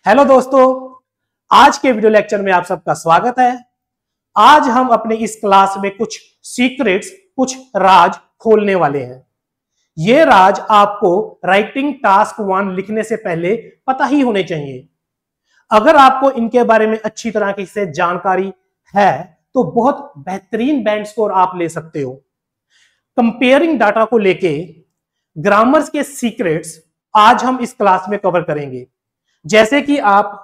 Hello दोस्तों, आज के वीडियो लेक्चर में आप सबका स्वागत है। आज हम अपने इस क्लास में कुछ सीक्रेट्स, कुछ राज खोलने वाले हैं। ये राज आपको राइटिंग टास्क 1 लिखने से पहले पता ही होने चाहिए। अगर आपको इनके बारे में अच्छी तरह से जानकारी है तो बहुत बेहतरीन बैंड स्कोर आप ले सकते हो। कंपेयरिंग डाटा को लेके ग्रामर्स के सीक्रेट्स आज हम इस क्लास में कवर करेंगे, जैसे कि आप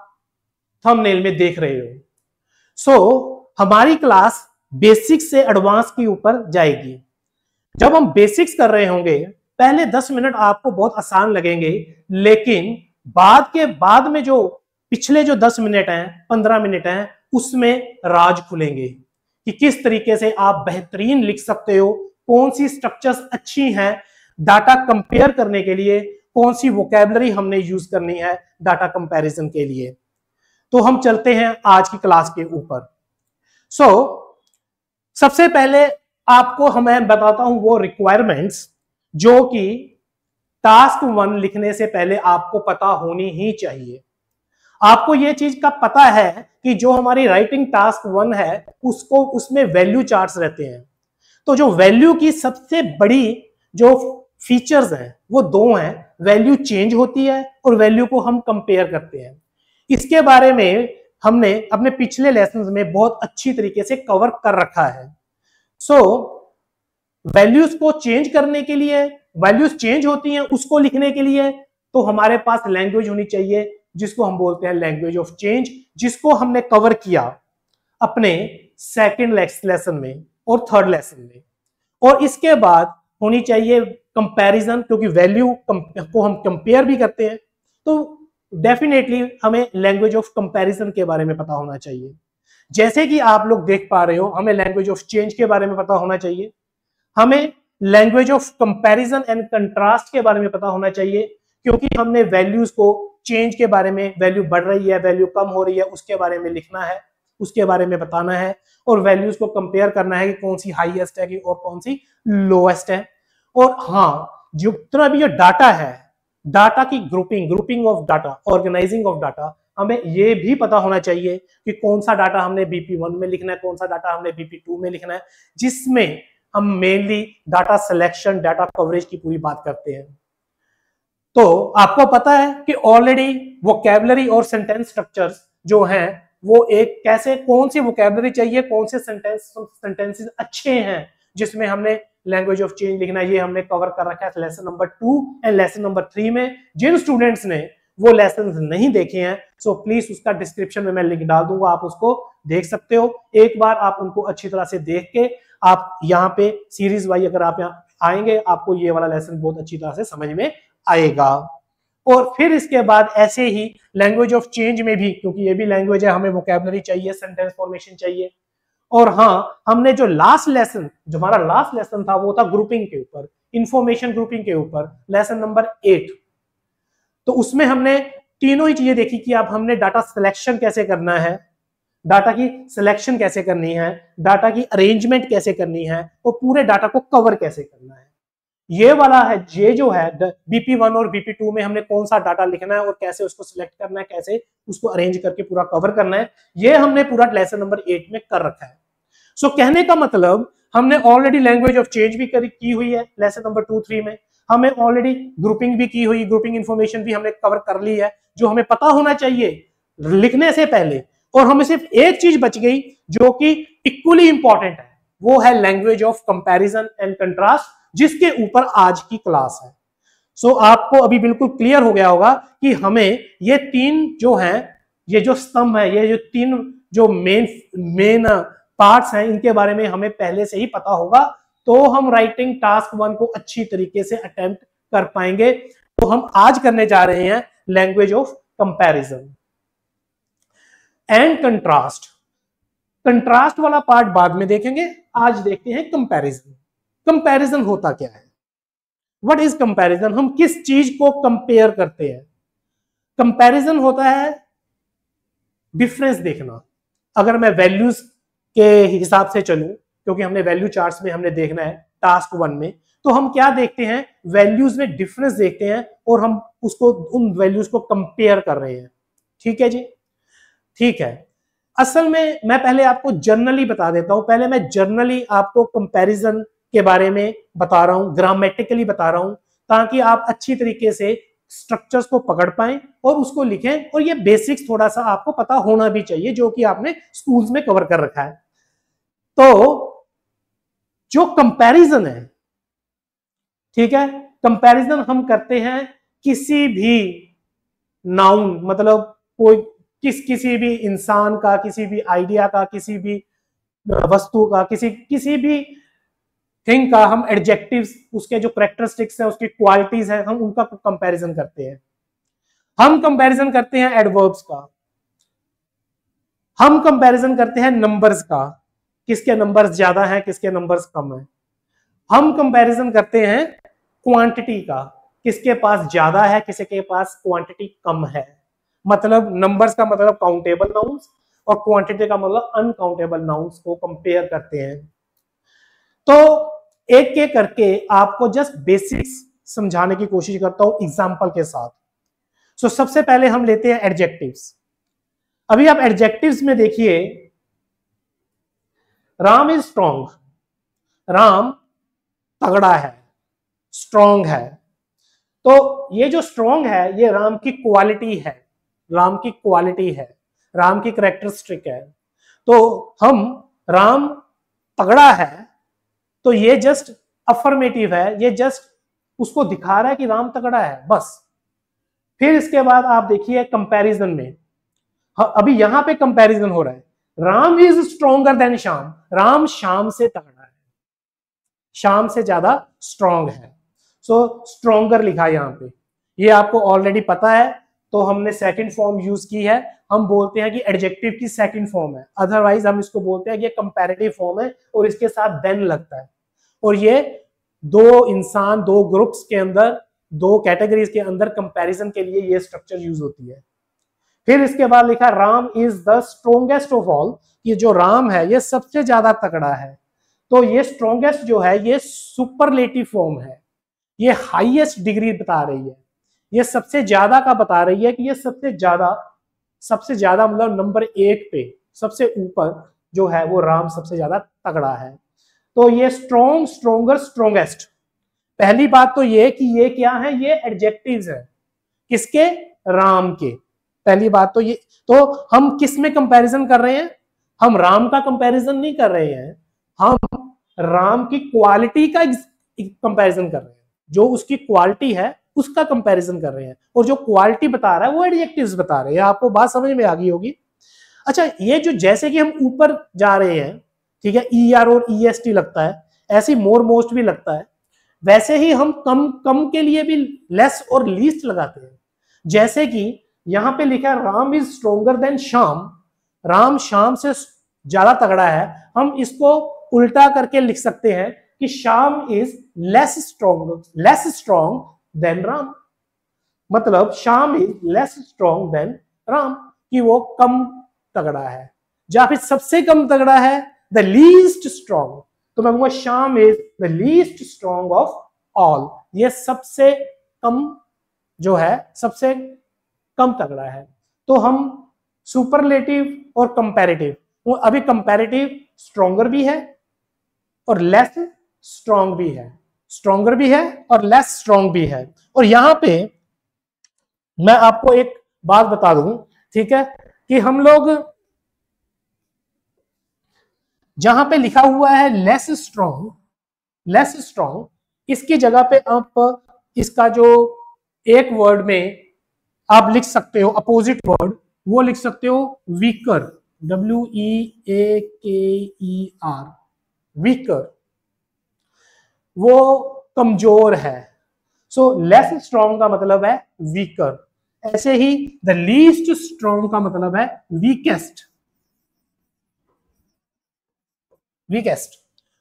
थंबनेल में देख रहे हो। हमारी क्लास बेसिक्स से एडवांस के ऊपर जाएगी। जब हम बेसिक्स कर रहे होंगे, पहले 10 मिनट आपको बहुत आसान लगेंगे, लेकिन बाद में जो पिछले जो 10 मिनट हैं, 15 मिनट हैं, उसमें राज खुलेंगे कि किस तरीके से आप बेहतरीन लिख सकते हो, कौन सी स्ट्रक्चर्स अच्छी हैं डाटा कंपेयर करने के लिए, कौन सी वोकैबुलरी हमने यूज करनी है डाटा कंपैरिजन के लिए। तो हम चलते हैं आज की क्लास के ऊपर। सबसे पहले आपको मैं बताता हूं वो रिक्वायरमेंट्स जो कि टास्क 1 लिखने से पहले आपको पता होनी ही चाहिए। आपको ये चीज का पता है कि जो हमारी राइटिंग टास्क 1 है उसमें वैल्यू चार्ट्स रहते हैं। तो जो वैल्यू की सबसे बड़ी जो फीचर्स हैं वो दो हैं, वैल्यू चेंज होती है और वैल्यू को हम कंपेयर करते हैं। इसके बारे में हमने अपने पिछले लेसन में बहुत अच्छी तरीके से कवर कर रखा है। वैल्यूज को चेंज करने के लिए, वैल्यूज चेंज होती हैं उसको लिखने के लिए तो हमारे पास लैंग्वेज होनी चाहिए जिसको हम बोलते हैं लैंग्वेज ऑफ चेंज, जिसको हमने कवर किया अपने सेकेंड लेसन में और थर्ड लेसन में। और इसके बाद होनी चाहिए कंपैरिजन, क्योंकि वैल्यू को हम कंपेयर भी करते हैं, तो डेफिनेटली हमें लैंग्वेज ऑफ कंपैरिजन के बारे में पता होना चाहिए। जैसे कि आप लोग देख पा रहे हो, हमें लैंग्वेज ऑफ चेंज के बारे में पता होना चाहिए, हमें language of comparison and contrast के बारे में पता होना चाहिए, क्योंकि हमने वैल्यूज को चेंज के बारे में, वैल्यू बढ़ रही है, वैल्यू कम हो रही है, उसके बारे में लिखना है, उसके बारे में बताना है, और वैल्यूज को कंपेयर करना है कि कौन सी हाईएस्ट है और कौन सी लोएस्ट है। और हाँ, जितना भी ये डाटा है, डाटा की grouping of data, organizing of data, हमें ये भी पता होना चाहिए कि कौन सा डाटा हमने BP1 में लिखना है, कौन सा डाटा हमने BP2 में लिखना है, जिसमें हम mainly data selection, data coverage की पूरी बात करते हैं। तो आपको पता है कि ऑलरेडी वोकैबुलरी और सेंटेंस स्ट्रक्चर्स जो हैं वो एक कैसे, कौन सी वोकैबुलरी चाहिए, कौन से सेंटेंसेस अच्छे हैं जिसमें हमने लैंग्वेज ऑफ चेंज लिखना है, ये हमने कवर कर रखा है lesson number 2 and lesson number 3 में। जिन स्टूडेंट्स ने वो लेसन नहीं देखे हैं सो प्लीज उसका डिस्क्रिप्शन में मैं लिंक डाल दूंगा, आप उसको देख सकते हो। एक बार आप उनको अच्छी तरह से देख के आप यहाँ पे सीरीज वाइज अगर आप यहाँ आएंगे, आपको ये वाला लेसन बहुत अच्छी तरह से समझ में आएगा। और फिर इसके बाद ऐसे ही लैंग्वेज ऑफ चेंज में भी, क्योंकि ये भी लैंग्वेज है, हमें वोकैबुलरी चाहिए, सेंटेंस फॉर्मेशन चाहिए। और हाँ, हमने जो लास्ट लेसन, जो हमारा लास्ट लेसन था वो था ग्रुपिंग के ऊपर, इंफॉर्मेशन ग्रुपिंग के ऊपर, लेसन नंबर 8। तो उसमें हमने तीनों ही चीजें देखी कि अब हमने डाटा सिलेक्शन कैसे करना है, डाटा की सिलेक्शन कैसे करनी है, डाटा की अरेंजमेंट कैसे करनी है, और पूरे डाटा को कवर कैसे करना है। ये वाला है, ये जो है BP1 और BP2 में हमने कौन सा डाटा लिखना है और कैसे उसको सिलेक्ट करना है, कैसे उसको अरेंज करके पूरा कवर करना है, ये हमने पूरा लेसन नंबर 8 में कर रखा है। कहने का मतलब हमने ऑलरेडी लैंग्वेज ऑफ चेंज भी की हुई है लेसन नंबर 2, 3 में, हमें ऑलरेडी ग्रुपिंग भी की हुई, ग्रुपिंग इंफॉर्मेशन भी हमने कवर कर ली है जो हमें पता होना चाहिए लिखने से पहले। और हमें सिर्फ एक चीज बच गई जो कि इक्वली इंपॉर्टेंट है, वो है language of comparison and contrast, जिसके ऊपर आज की क्लास है। आपको अभी बिल्कुल क्लियर हो गया होगा कि हमें ये तीन जो हैं, ये जो स्तंभ है, ये जो तीन जो मेन पार्ट्स हैं, इनके बारे में हमें पहले से ही पता होगा, तो हम राइटिंग टास्क 1 को अच्छी तरीके से अटेम्प्ट कर पाएंगे। तो हम आज करने जा रहे हैं language of comparison and contrast. Contrast वाला पार्ट बाद में देखेंगे, आज देखते हैं कंपैरिजन। कंपैरिजन होता क्या है, व्हाट इज कंपैरिजन, हम किस चीज को कंपेयर करते हैं। कंपैरिजन होता है डिफरेंस देखना। अगर मैं वैल्यूज के हिसाब से चलूं, क्योंकि हमने वैल्यू चार्ट्स में हमने देखना है टास्क 1 में, तो हम क्या देखते हैं, वैल्यूज में डिफरेंस देखते हैं और हम उसको, उन वैल्यूज को कंपेयर कर रहे हैं। ठीक है जी, ठीक है। असल में मैं पहले आपको जर्नली बता देता हूं, पहले मैं जर्नली आपको कंपैरिजन के बारे में बता रहा हूं, ग्रामेटिकली बता रहा हूं, ताकि आप अच्छी तरीके से स्ट्रक्चर्स को पकड़ पाएं और उसको लिखें। और ये बेसिक्स थोड़ा सा आपको पता होना भी चाहिए, जो कि आपने स्कूल्स में कवर कर रखा है। तो जो कंपैरिजन है, ठीक है, कंपैरिजन हम करते हैं किसी भी नाउन, मतलब कोई किसी भी इंसान का, किसी भी आइडिया का, किसी भी वस्तु का, किसी भी थिंग का हम एडजेक्टिव्स, उसके जो कैरेक्टरिस्टिक्स हैं, उसकी क्वालिटीज हैं, हम उनका कंपैरिजन करते हैं। हम कंपैरिजन करते हैं एडवर्ब्स का, हम कंपैरिजन करते हैं नंबर्स का, किसके नंबर्स ज्यादा हैं, किसके नंबर्स कम हैं। हम कंपैरिजन करते हैं क्वांटिटी का, किसके पास ज्यादा है, किसी के पास क्वांटिटी कम है। मतलब नंबर्स का मतलब काउंटेबल नाउन्स और क्वांटिटी का मतलब अनकाउंटेबल नाउन्स को कंपेयर करते हैं। तो एक एक करके आपको जस्ट बेसिक्स समझाने की कोशिश करता हूं एग्जांपल के साथ। सो सबसे पहले हम लेते हैं एडजेक्टिव्स। अभी आप एडजेक्टिव्स में देखिए, राम इज स्ट्रॉन्ग, राम तगड़ा है, स्ट्रॉन्ग है। तो ये जो स्ट्रॉन्ग है, ये राम की क्वालिटी है, राम की क्वालिटी है, राम की कैरेक्टरिस्टिक है। तो हम राम तगड़ा है, तो ये जस्ट अफर्मेटिव है, ये जस्ट उसको दिखा रहा है कि राम तगड़ा है, बस। फिर इसके बाद आप देखिए कंपैरिजन में, अभी यहां पे कंपैरिजन हो रहा है, Ram is stronger than Shyam, Ram Shyam से तगड़ा है, श्याम से ज्यादा स्ट्रॉन्ग है। सो स्ट्रॉन्गर लिखा है यहां पे, ये आपको ऑलरेडी पता है, तो हमने सेकंड फॉर्म यूज की है। हम बोलते हैं कि एडजेक्टिव की सेकंड फॉर्म है, अदरवाइज हम इसको बोलते हैं कि ये कंपैरेटिव फॉर्म है और इसके साथ देन लगता है। और ये दो इंसान, दो ग्रुप्स के अंदर, दो कैटेगरीज के अंदर कंपैरिजन के लिए ये स्ट्रक्चर यूज होती है। फिर इसके बाद लिखा Ram is the strongest of all, ये जो राम है ये सबसे ज्यादा तगड़ा है। तो ये स्ट्रोंगेस्ट जो है ये सुपरलेटिव फॉर्म है, ये हाईएस्ट डिग्री बता रही है, ये सबसे ज्यादा का बता रही है कि ये सबसे ज्यादा मतलब नंबर एक पे सबसे ऊपर जो है वो राम सबसे ज्यादा तगड़ा है। तो ये स्ट्रॉन्ग, स्ट्रोंगर, स्ट्रोंगेस्ट, पहली बात तो ये कि ये क्या है, ये एडजेक्टिव्स है, किसके, राम के। पहली बात तो ये, तो हम किस में कंपैरिजन कर रहे हैं, हम राम का कंपैरिजन नहीं कर रहे हैं, हम राम की क्वालिटी का कंपैरिजन कर रहे हैं, जो उसकी क्वालिटी है उसका कंपैरिजन कर रहे हैं। और जो क्वालिटी बता रहा है वो एडजेक्टिव्स बता रहे हैं। आपको बात समझ में आ गई होगी। अच्छा, ये जो जैसे कि हम ऊपर जा रहे हैं, ठीक है, ER और EST लगता है, ऐसे मोर मोस्ट भी लगता है, वैसे ही हम कम कम के लिए भी लेस और लीस्ट लगाते हैं। जैसे कि यहां पे लिखा है Ram is stronger then Shyam, Ram Shyam से ज्यादा तगड़ा है, हम इसको उल्टा करके लिख सकते हैं कि Shyam is less strong than Ram. मतलब Shyam is less strong than Ram, कि वो कम तगड़ा है। या फिर सबसे कम तगड़ा है, द लीस्ट स्ट्रॉन्ग, तो मैं कहूंगा Shyam is the least strong of all, ये सबसे कम जो है, सबसे कम तगड़ा है। तो हम सुपरलेटिव और कंपैरेटिव, वो अभी कंपैरेटिव स्ट्रॉन्गर भी है और लेस स्ट्रॉन्ग भी है, स्ट्रॉन्गर भी है और लेस स्ट्रॉन्ग भी है। और यहां पे मैं आपको एक बात बता दूं, ठीक है, कि हम लोग जहां पे लिखा हुआ है लेस स्ट्रॉन्ग, इसकी जगह पे आप इसका जो एक वर्ड में आप लिख सकते हो अपोजिट वर्ड, वो लिख सकते हो वीकर, WEAKER, वीकर, वो कमजोर है। सो लेस स्ट्रॉन्ग का मतलब है वीकर। ऐसे ही द लीस्ट स्ट्रॉन्ग का मतलब है वीकेस्ट।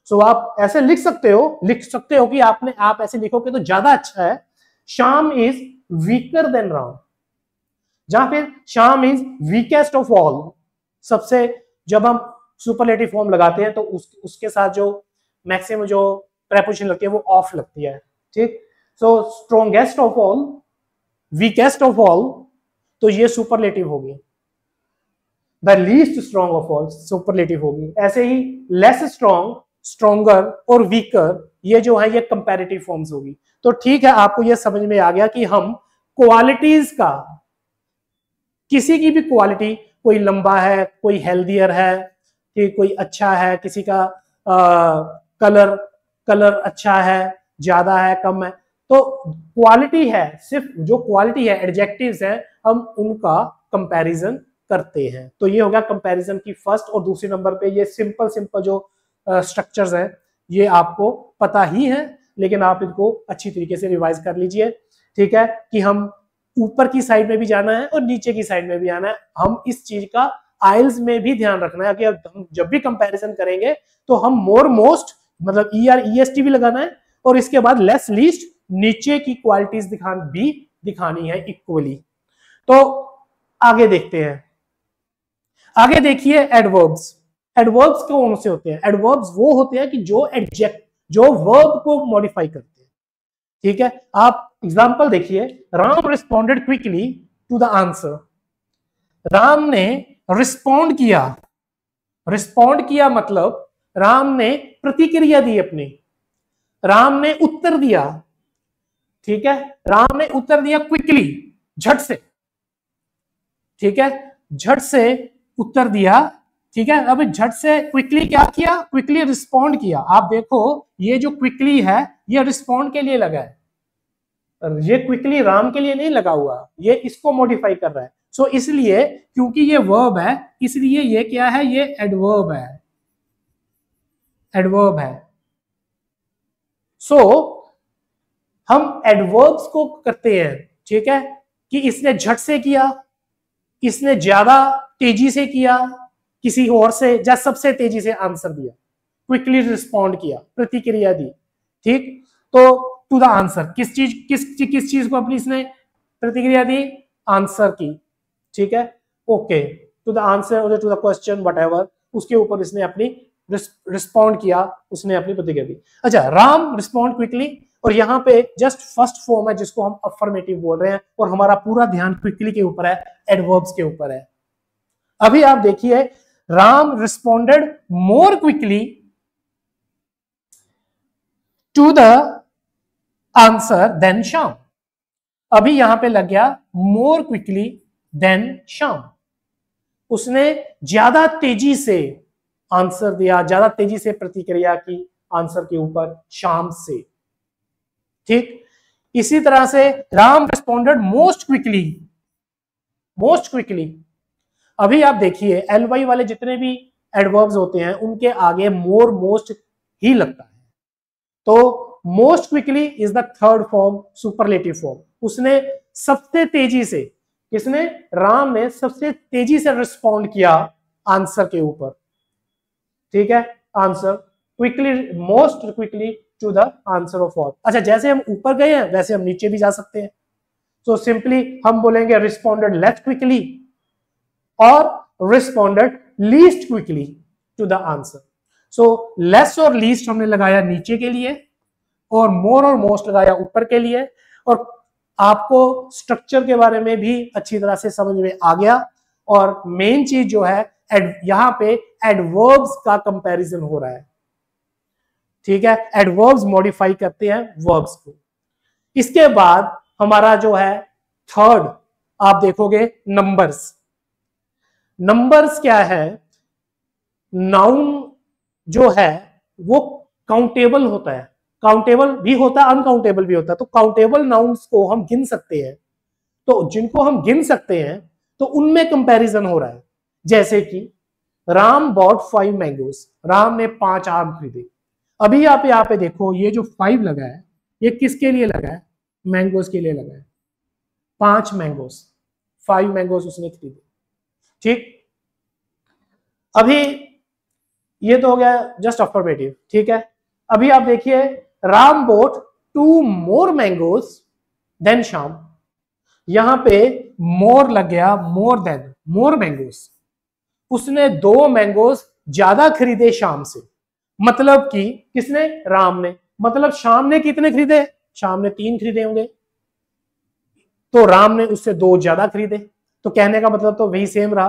सो आप ऐसे लिख सकते हो कि आप ऐसे लिखोगे तो ज्यादा अच्छा है, Shyam is weaker then Ram, जहां फिर Shyam is weakest of all. सबसे, जब हम सुपरलेटिव फॉर्म लगाते हैं तो उसके साथ जो मैक्सिमम जो प्रेपोजिशन लगती है वो ऑफ लगती है, ठीक। So strongest of all, weakest of all, तो ये सुपरलेटिव होगी। The least strong of all superlative होगी। ऐसे ही लेस स्ट्रॉन्ग, स्ट्रॉन्गर और वीकर, ये जो है ये कंपैरेटिव फॉर्म्स होगी। तो ठीक है, आपको ये समझ में आ गया कि हम क्वालिटीज का, किसी की भी क्वालिटी, कोई लंबा है, कोई हेल्दियर है, कि कोई अच्छा है, किसी का कलर अच्छा है, ज्यादा है, कम है, तो क्वालिटी है, सिर्फ जो क्वालिटी है, एडजेक्टिव्स है, हम उनका कंपैरिजन करते हैं। तो ये हो गया कंपैरिजन की फर्स्ट। और दूसरे नंबर पे ये सिंपल जो स्ट्रक्चर्स हैं ये आपको पता ही है, लेकिन आप इनको अच्छी तरीके से रिवाइज कर लीजिए। ठीक है, कि हम ऊपर की साइड में भी जाना है और नीचे की साइड में भी आना है। हम इस चीज का आइल्स में भी ध्यान रखना है कि हम जब भी कंपैरिजन करेंगे तो हम मोर मोस्ट मतलब ER EST भी लगाना है, और इसके बाद लेस लीस्ट नीचे की क्वालिटीज दिखानी है इक्वली। तो आगे देखते हैं। आगे देखिए एडवर्ब्स। एडवर्ब्स कौन से होते हैं? एडवर्ब्स वो होते हैं कि जो वर्ब को मॉडिफाई करते हैं। ठीक है, आप एग्जांपल देखिए, Ram responded quickly to the answer. Ram ने रिस्पॉन्ड किया। रिस्पॉन्ड किया मतलब राम ने प्रतिक्रिया दी अपनी, राम ने उत्तर दिया। ठीक है, राम ने उत्तर दिया क्विकली, झट से। ठीक है, झट से उत्तर दिया। ठीक है, अब झट से क्विकली क्या किया? क्विकली रिस्पॉन्ड किया। आप देखो ये जो क्विकली है ये रिस्पॉन्ड के लिए लगा है, ये क्विकली राम के लिए नहीं लगा हुआ, ये इसको मॉडिफाई कर रहा है। सो इसलिए क्योंकि ये वर्ब है इसलिए ये क्या है? ये एडवर्ब है, एडवर्ब है। सो हम एडवर्ब्स को करते हैं, ठीक है, कि इसने झट से किया, इसने ज्यादा तेजी से किया, किसी और से या सबसे तेजी से आंसर दिया, क्विकली रिस्पॉन्ड किया, प्रतिक्रिया दी। ठीक, तो टू द आंसर किस चीज को अपनी इसने प्रतिक्रिया दी? आंसर की। ठीक है, ओके, टू द आंसर और टू द क्वेश्चन व्हाटएवर, उसके ऊपर इसने अपनी रिस्पॉन्ड किया, उसने अपनी प्रतिक्रिया दी। अच्छा, राम रिस्पॉन्ड क्विकली, और यहाँ पे जस्ट फर्स्ट फॉर्म है जिसको हम अफर्मेटिव बोल रहे हैं, और हमारा पूरा ध्यान क्विकली के ऊपर है, एडवर्ब्स के ऊपर है। अभी आप देखिए, Ram responded more quickly to the answer than Shyam. अभी यहां पे लग गया मोर क्विकली देन श्याम, उसने ज्यादा तेजी से आंसर दिया, ज्यादा तेजी से प्रतिक्रिया की आंसर के ऊपर श्याम से। ठीक, इसी तरह से Ram responded most quickly, most quickly. अभी आप देखिए LY वाले जितने भी एडवर्ब्स होते हैं उनके आगे मोर मोस्ट ही लगता है, तो most quickly is the third form, superlative form. उसने सबसे तेजी से, किसने? राम ने सबसे तेजी से रिस्पॉन्ड किया आंसर के ऊपर। ठीक है, answer quickly, most quickly to the answer of all. अच्छा, जैसे हम ऊपर गए हैं वैसे हम नीचे भी जा सकते हैं। तो सिंपली हम बोलेंगे रिस्पॉन्डेड लेस क्विकली और responded least quickly to the answer. So less और लीस्ट हमने लगाया नीचे के लिए, और मोर और मोस्ट लगाया ऊपर के लिए, और आपको स्ट्रक्चर के बारे में भी अच्छी तरह से समझ में आ गया। और मेन चीज जो है यहां पे एडवर्ब्स का कंपैरिजन हो रहा है। ठीक है, एडवर्ब्स मॉडिफाई करते हैं वर्ब्स को। इसके बाद हमारा जो है थर्ड, आप देखोगे नंबर्स। नंबर्स क्या है? नाउन जो है वो काउंटेबल होता है, काउंटेबल भी होता है, अनकाउंटेबल भी होता है। तो काउंटेबल नाउन्स को हम गिन सकते हैं, तो जिनको हम गिन सकते हैं तो उनमें कंपैरिजन हो रहा है। जैसे कि राम बॉट 5 मैंगोज, राम ने 5 आम खरीदे। अभी आप यहाँ पे देखो, ये जो 5 लगा है ये किसके लिए लगा है? मैंगोज के लिए लगा है। 5 मैंगोज, 5 मैंगोज उसने खरीदे। ठीक, अभी ये तो हो गया जस्ट अफर्मेटिव। ठीक है, अभी आप देखिए, राम बोट 2 मोर मैंगोज देन श्याम। यहां पे मोर लग गया, मोर देन, मोर मैंगोज, उसने 2 मैंगोज ज्यादा खरीदे श्याम से। मतलब कि किसने? राम ने। मतलब श्याम ने कितने खरीदे? श्याम ने 3 खरीदे होंगे, तो राम ने उससे 2 ज्यादा खरीदे। तो कहने का मतलब तो वही सेम रहा,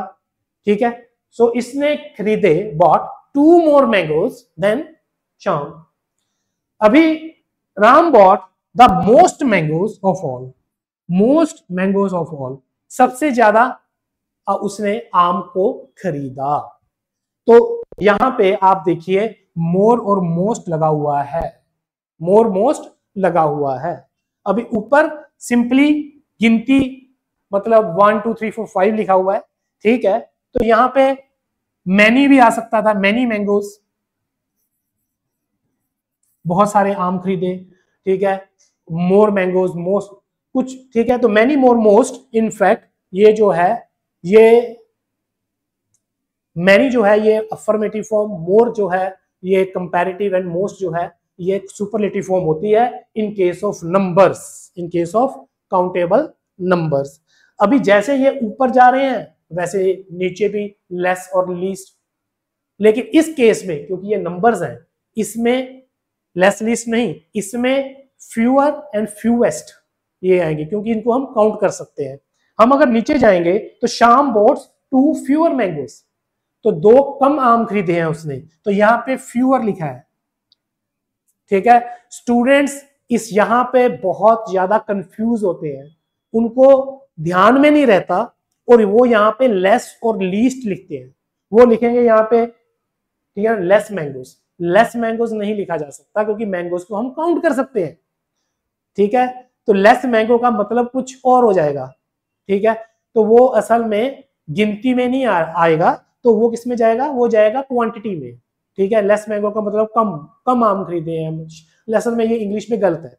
ठीक है। सो इसने खरीदे, bought 2 more mangoes than Shyam. अभी Ram bought the most mangoes of all, most mangoes of all, सबसे ज्यादा उसने आम को खरीदा। तो यहां पे आप देखिए मोर और मोस्ट लगा हुआ है, मोर मोस्ट लगा हुआ है। अभी ऊपर सिंपली गिनती मतलब 1 2 3 4 5 लिखा हुआ है, ठीक है। तो यहां पे मैनी भी आ सकता था, मैनी मैंगोज, बहुत सारे आम खरीदे, ठीक है। मोर मैंगोज, मोस्ट कुछ, ठीक है। तो मैनी मोर मोस्ट, इनफैक्ट ये जो है ये मैनी जो है ये अफर्मेटिव फॉर्म, मोर जो है ये कंपैरेटिव, एंड मोस्ट जो है ये सुपरलेटिव फॉर्म होती है in case of numbers, in case of countable numbers. अभी जैसे ये ऊपर जा रहे हैं वैसे नीचे भी लेस और लीस्ट, लेकिन इस केस में क्योंकि ये नंबर्स हैं, इसमें लेस लीस्ट नहीं, इसमें फ्यूअर एंड फ्यूएस्ट ये आएंगे, क्योंकि इनको हम काउंट कर सकते हैं। हम अगर नीचे जाएंगे तो श्याम बॉट्स 2 फ्यूअर मैंगोज, तो 2 कम आम खरीदे हैं उसने, तो यहां पे फ्यूअर लिखा है, ठीक है। स्टूडेंट्स इस यहां पे बहुत ज्यादा कंफ्यूज होते हैं, उनको ध्यान में नहीं रहता और वो यहाँ पे लेस और लीस्ट लिखते हैं। वो लिखेंगे यहाँ पे, ठीक है, लेस मैंगोज। लेस मैंगोज नहीं लिखा जा सकता क्योंकि मैंगोज को हम काउंट कर सकते हैं, ठीक है। तो लेस मैंगो का मतलब कुछ और हो जाएगा, ठीक है। तो वो असल में गिनती में नहीं आएगा, तो वो किस में जाएगा, वो जाएगा क्वांटिटी में, ठीक है। लेस मैंगो का मतलब कम कम आम खरीदे हैं, लेसन में ये इंग्लिश में गलत है,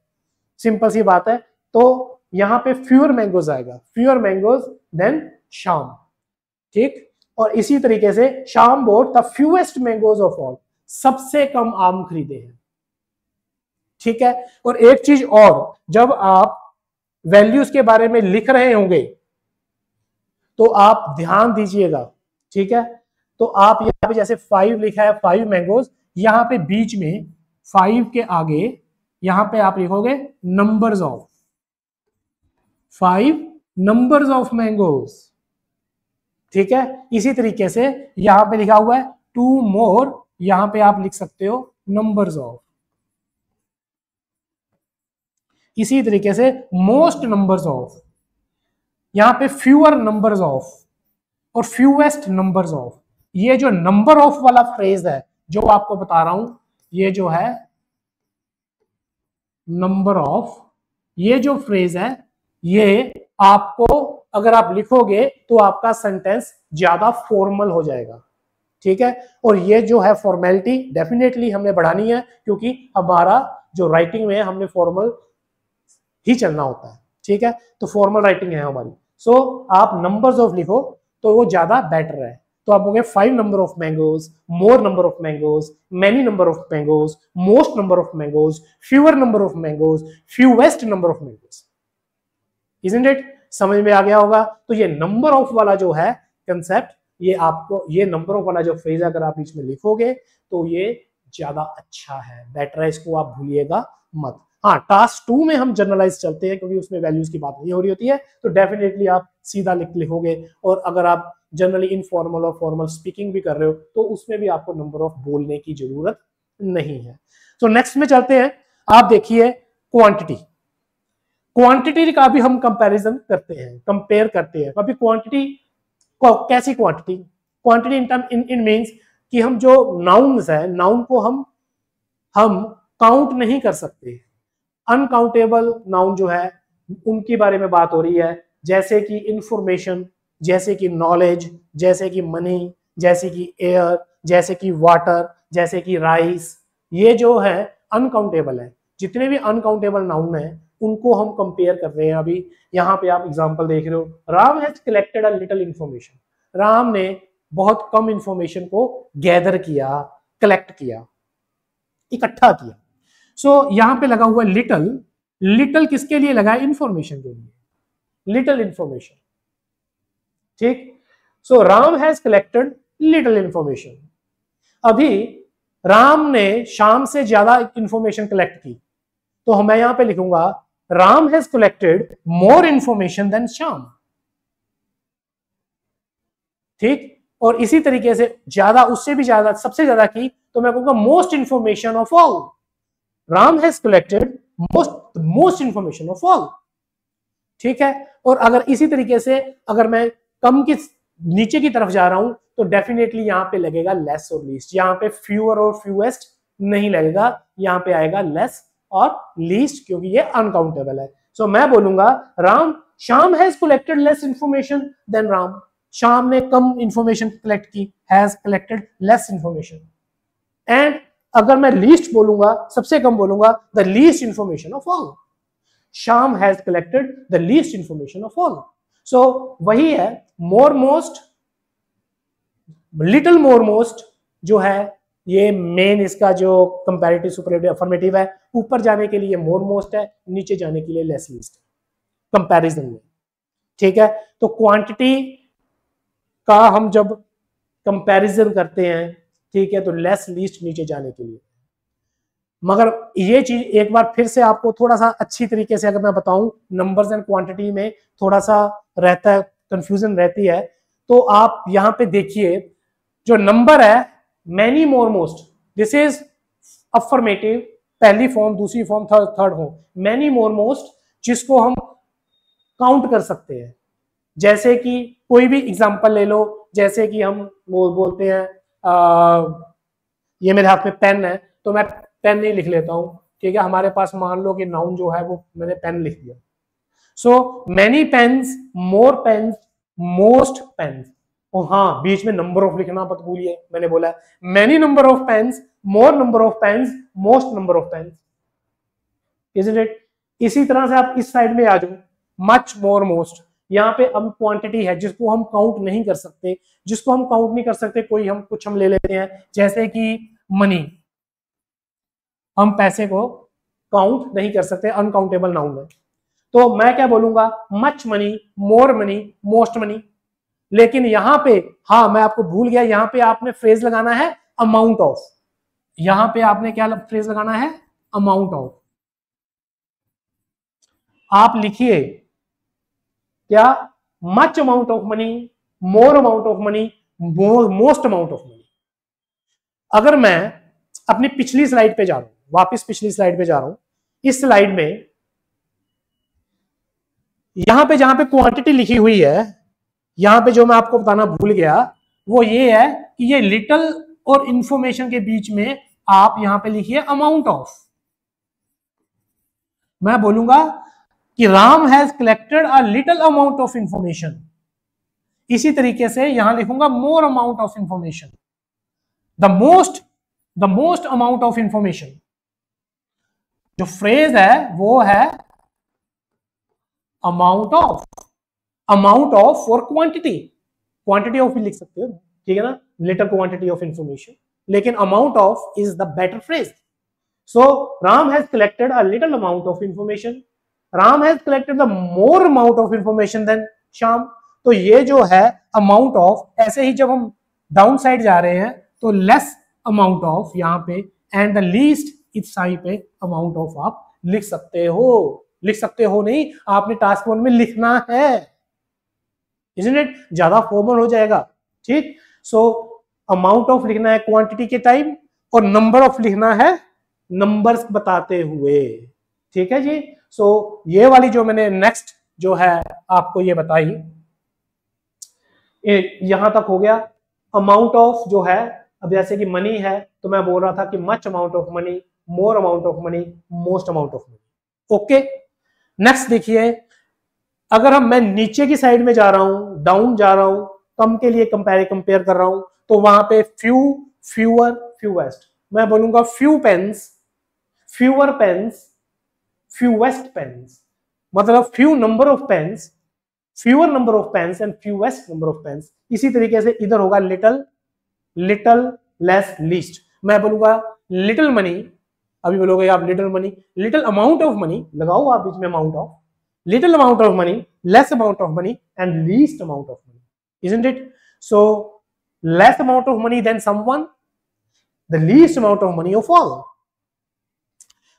सिंपल सी बात है। तो यहाँ पे फ्यूअर मैंगोज आएगा, फ्यूअर मैंगोज देन श्याम, ठीक। और इसी तरीके से Shyam boat the fewest mangoes of all, सबसे कम आम खरीदे हैं, ठीक है। और एक चीज और, जब आप वैल्यूज के बारे में लिख रहे होंगे तो आप ध्यान दीजिएगा, ठीक है। तो आप यहाँ पे जैसे 5 लिखा है, 5 मैंगोज, यहां पे बीच में 5 के आगे यहां पे आप लिखोगे numbers of 5 numbers of mangoes, ठीक है। इसी तरीके से यहां पे लिखा हुआ है 2 मोर, यहां पे आप लिख सकते हो नंबर्स ऑफ। इसी तरीके से मोस्ट नंबर्स ऑफ, यहां पे फ्यूअर नंबर्स ऑफ और फ्यूएस्ट नंबर्स ऑफ। ये जो नंबर ऑफ वाला फ्रेज है जो आपको बता रहा हूं, ये जो है नंबर ऑफ, ये जो फ्रेज है ये आपको अगर आप लिखोगे तो आपका सेंटेंस ज्यादा फॉर्मल हो जाएगा, ठीक है। और ये जो है फॉर्मेलिटी डेफिनेटली हमें बढ़ानी है, क्योंकि हमारा जो राइटिंग में है हमने फॉर्मल ही चलना होता है, ठीक है। तो फॉर्मल राइटिंग है हमारी। सो आप नंबर्स ऑफ लिखो तो वो ज्यादा बेटर है। तो आप होंगे 5 number of mangoes, more number of mangoes, many number of mangoes, most number of mangoes, fewer number of mangoes, fewest number of mangoes. Isn't it? समझ में आ गया होगा। तो ये नंबर ऑफ वाला जो है कंसेप्ट, ये आपको, ये नंबर ऑफ वाला जो फ्रेज अगर आप बीच में लिखोगे तो ये ज्यादा अच्छा है, बेटर है, इसको आप भूलिएगा मत। हाँ, टास्क 2 में हम जनरलाइज चलते हैं क्योंकि उसमें वैल्यूज की बात नहीं हो रही होती है, तो डेफिनेटली आप सीधा लिखोगे। और अगर आप जनरली इनफॉर्मल और फॉर्मल स्पीकिंग भी कर रहे हो तो उसमें भी आपको नंबर ऑफ बोलने की जरूरत नहीं है। तो नेक्स्ट में चलते हैं। आप देखिए क्वांटिटी, क्वांटिटी का भी हम कंपैरिजन करते हैं, कंपेयर करते हैं। अभी क्वांटिटी कैसी quantity, quantity in term in means कि हम जो नाउन्स है, नाउन को हम काउंट नहीं कर सकते। अनकाउंटेबल नाउन जो है उनके बारे में बात हो रही है, जैसे कि इंफॉर्मेशन, जैसे कि नॉलेज, जैसे कि मनी, जैसे कि एयर, जैसे कि वाटर, जैसे कि राइस। ये जो है अनकाउंटेबल है। जितने भी अनकाउंटेबल नाउन है उनको हम कंपेयर कर रहे हैं। अभी यहाँ पे आप एग्जांपल देख रहे हो, Ram has collected a little information. Ram ने बहुत कम इंफॉर्मेशन को गैदर किया, कलेक्ट किया, इकट्ठा किया। सो यहां पे लगा हुआ लिटिल, लिटिल किसके लिए लगा है? इंफॉर्मेशन के लिए, लिटिल इंफॉर्मेशन, ठीक। So Ram has collected little information. अभी राम ने शाम से ज्यादा इंफॉर्मेशन कलेक्ट की, तो मैं यहां पे लिखूंगा Ram has collected more information than Shyam. ठीक। और इसी तरीके से ज्यादा, उससे भी ज्यादा, सबसे ज्यादा की तो मैं कहूंगा most information of all. Ram has collected most information of all, ठीक है। और अगर इसी तरीके से अगर मैं कम की नीचे की तरफ जा रहा हूं तो डेफिनेटली यहां पे लगेगा लेस और लीस्ट। यहां पे फ्यूअर और फ्यूएस्ट नहीं लगेगा, यहां पे आएगा लेस और लीस्ट, क्योंकि ये अनकाउंटेबल है। सो मैं बोलूंगा Shyam has collected less information than Ram. Shyam ने कम इंफॉर्मेशन कलेक्ट की, has collected less information. And अगर मैं लीस्ट बोलूंगा, सबसे कम बोलूंगा, the least information of all. Shyam has collected the least information of all. So वही है more most, little more most जो है ये मेन इसका जो कंपैरेटिव सुपरलेटिव अफर्मेटिव है। ऊपर जाने के लिए मोर मोस्ट है, नीचे जाने के लिए लेस लीस्ट कंपैरिजन में, ठीक है। तो क्वांटिटी का हम जब कंपैरिजन करते हैं, ठीक है, तो लेस लीस्ट नीचे जाने के लिए। मगर ये चीज एक बार फिर से आपको थोड़ा सा अच्छी तरीके से अगर मैं बताऊं, नंबर्स एंड क्वांटिटी में थोड़ा सा रहता है, कंफ्यूजन रहती है। तो आप यहां पे देखिए जो नंबर है many more most, this is affirmative, पहली फॉर्म, दूसरी form, third form. Many more most जिसको हम काउंट कर सकते हैं, जैसे कि कोई भी एग्जांपल ले लो, जैसे कि हम वो बोलते हैं ये मेरे हाथ में पेन है तो मैं पेन नहीं लिख लेता हूं, ठीक है। हमारे पास मान लो कि नाउन जो है वो मैंने पेन लिख दिया। सो मैनी पेन्स, मोर पेन्स, मोस्ट पेन्स। और हाँ, बीच में नंबर ऑफ लिखना मत भूलिए, मैंने बोला many number of pens, more number of pens, most number of pens, isn't it. इसी तरह से आप इस साइड में आ जाओ, मच मोर मोस्ट। यहाँ पे अब क्वांटिटी है जिसको हम काउंट नहीं कर सकते, जिसको हम काउंट नहीं कर सकते, कोई हम कुछ हम ले लेते हैं, जैसे कि मनी, हम पैसे को काउंट नहीं कर सकते, अनकाउंटेबल नाउन है। तो मैं क्या बोलूंगा, much money, more money, most money. लेकिन यहां पे, हाँ मैं आपको भूल गया, यहां पे आपने फ्रेज लगाना है अमाउंट ऑफ। यहां पे आपने क्या फ्रेज लगाना है, अमाउंट ऑफ। आप लिखिए क्या, much amount of money, more amount of money, most amount of money. अगर मैं अपनी पिछली स्लाइड पे जा रहा हूं, वापस पिछली स्लाइड पे जा रहा हूं, इस स्लाइड में यहां पे जहां पे क्वांटिटी लिखी हुई है, यहां पे जो मैं आपको बताना भूल गया वो ये है कि ये लिटिल और इंफॉर्मेशन के बीच में आप यहां पे लिखिए अमाउंट ऑफ। मैं बोलूंगा कि Ram has collected a little amount of information. इसी तरीके से यहां लिखूंगा more amount of information, the most amount of information. जो फ्रेज है वो है amount of for quantity, quantity of भी लिख सकते हो, ठीक है ना, लिटिल क्वांटिटी ऑफ इंफॉर्मेशन, लेकिन amount of is the better phrase. So Ram has collected a little amount of information, Ram has collected the more amount of information than Shyam. तो ये जो है अमाउंट ऑफ, ऐसे ही जब हम डाउन साइड जा रहे हैं तो लेस अमाउंट ऑफ यहां पे, एंड द लीस्ट इस साइड पे अमाउंट ऑफ आप लिख सकते हो। लिख सकते हो नहीं, आपने टास्क 1 में लिखना है, इजंट इट, ज्यादा फॉर्मल हो जाएगा, ठीक। सो अमाउंट ऑफ लिखना है क्वांटिटी के टाइम, और नंबर ऑफ लिखना है नंबर्स बताते हुए, ठीक है जी। सो ये वाली जो मैंने नेक्स्ट जो है आपको ये बताई, यहां तक हो गया। अमाउंट ऑफ जो है, अब जैसे कि मनी है तो मैं बोल रहा था कि much amount of money, more amount of money, most amount of money. Okay, next देखिए, अगर मैं नीचे की साइड में जा रहा हूं, डाउन जा रहा हूं, कम के लिए कंपेयर कर रहा हूं, तो वहां पे फ्यू, फ्यूअर, फ्यूएस्ट। मैं बोलूंगा few pens, fewer pens, fewest pens. मतलब few number of pens, fewer number of pens and fewest number of pens. इसी तरीके से इधर होगा लिटिल, लेस, लीस्ट। मैं बोलूंगा लिटिल मनी, अभी बोलोगे आप little money, little amount of money लगाओ आप बीच में amount of, little amount of money, less amount of money and least amount of money, isn't it? So less amount of money than someone, the least amount of money of all.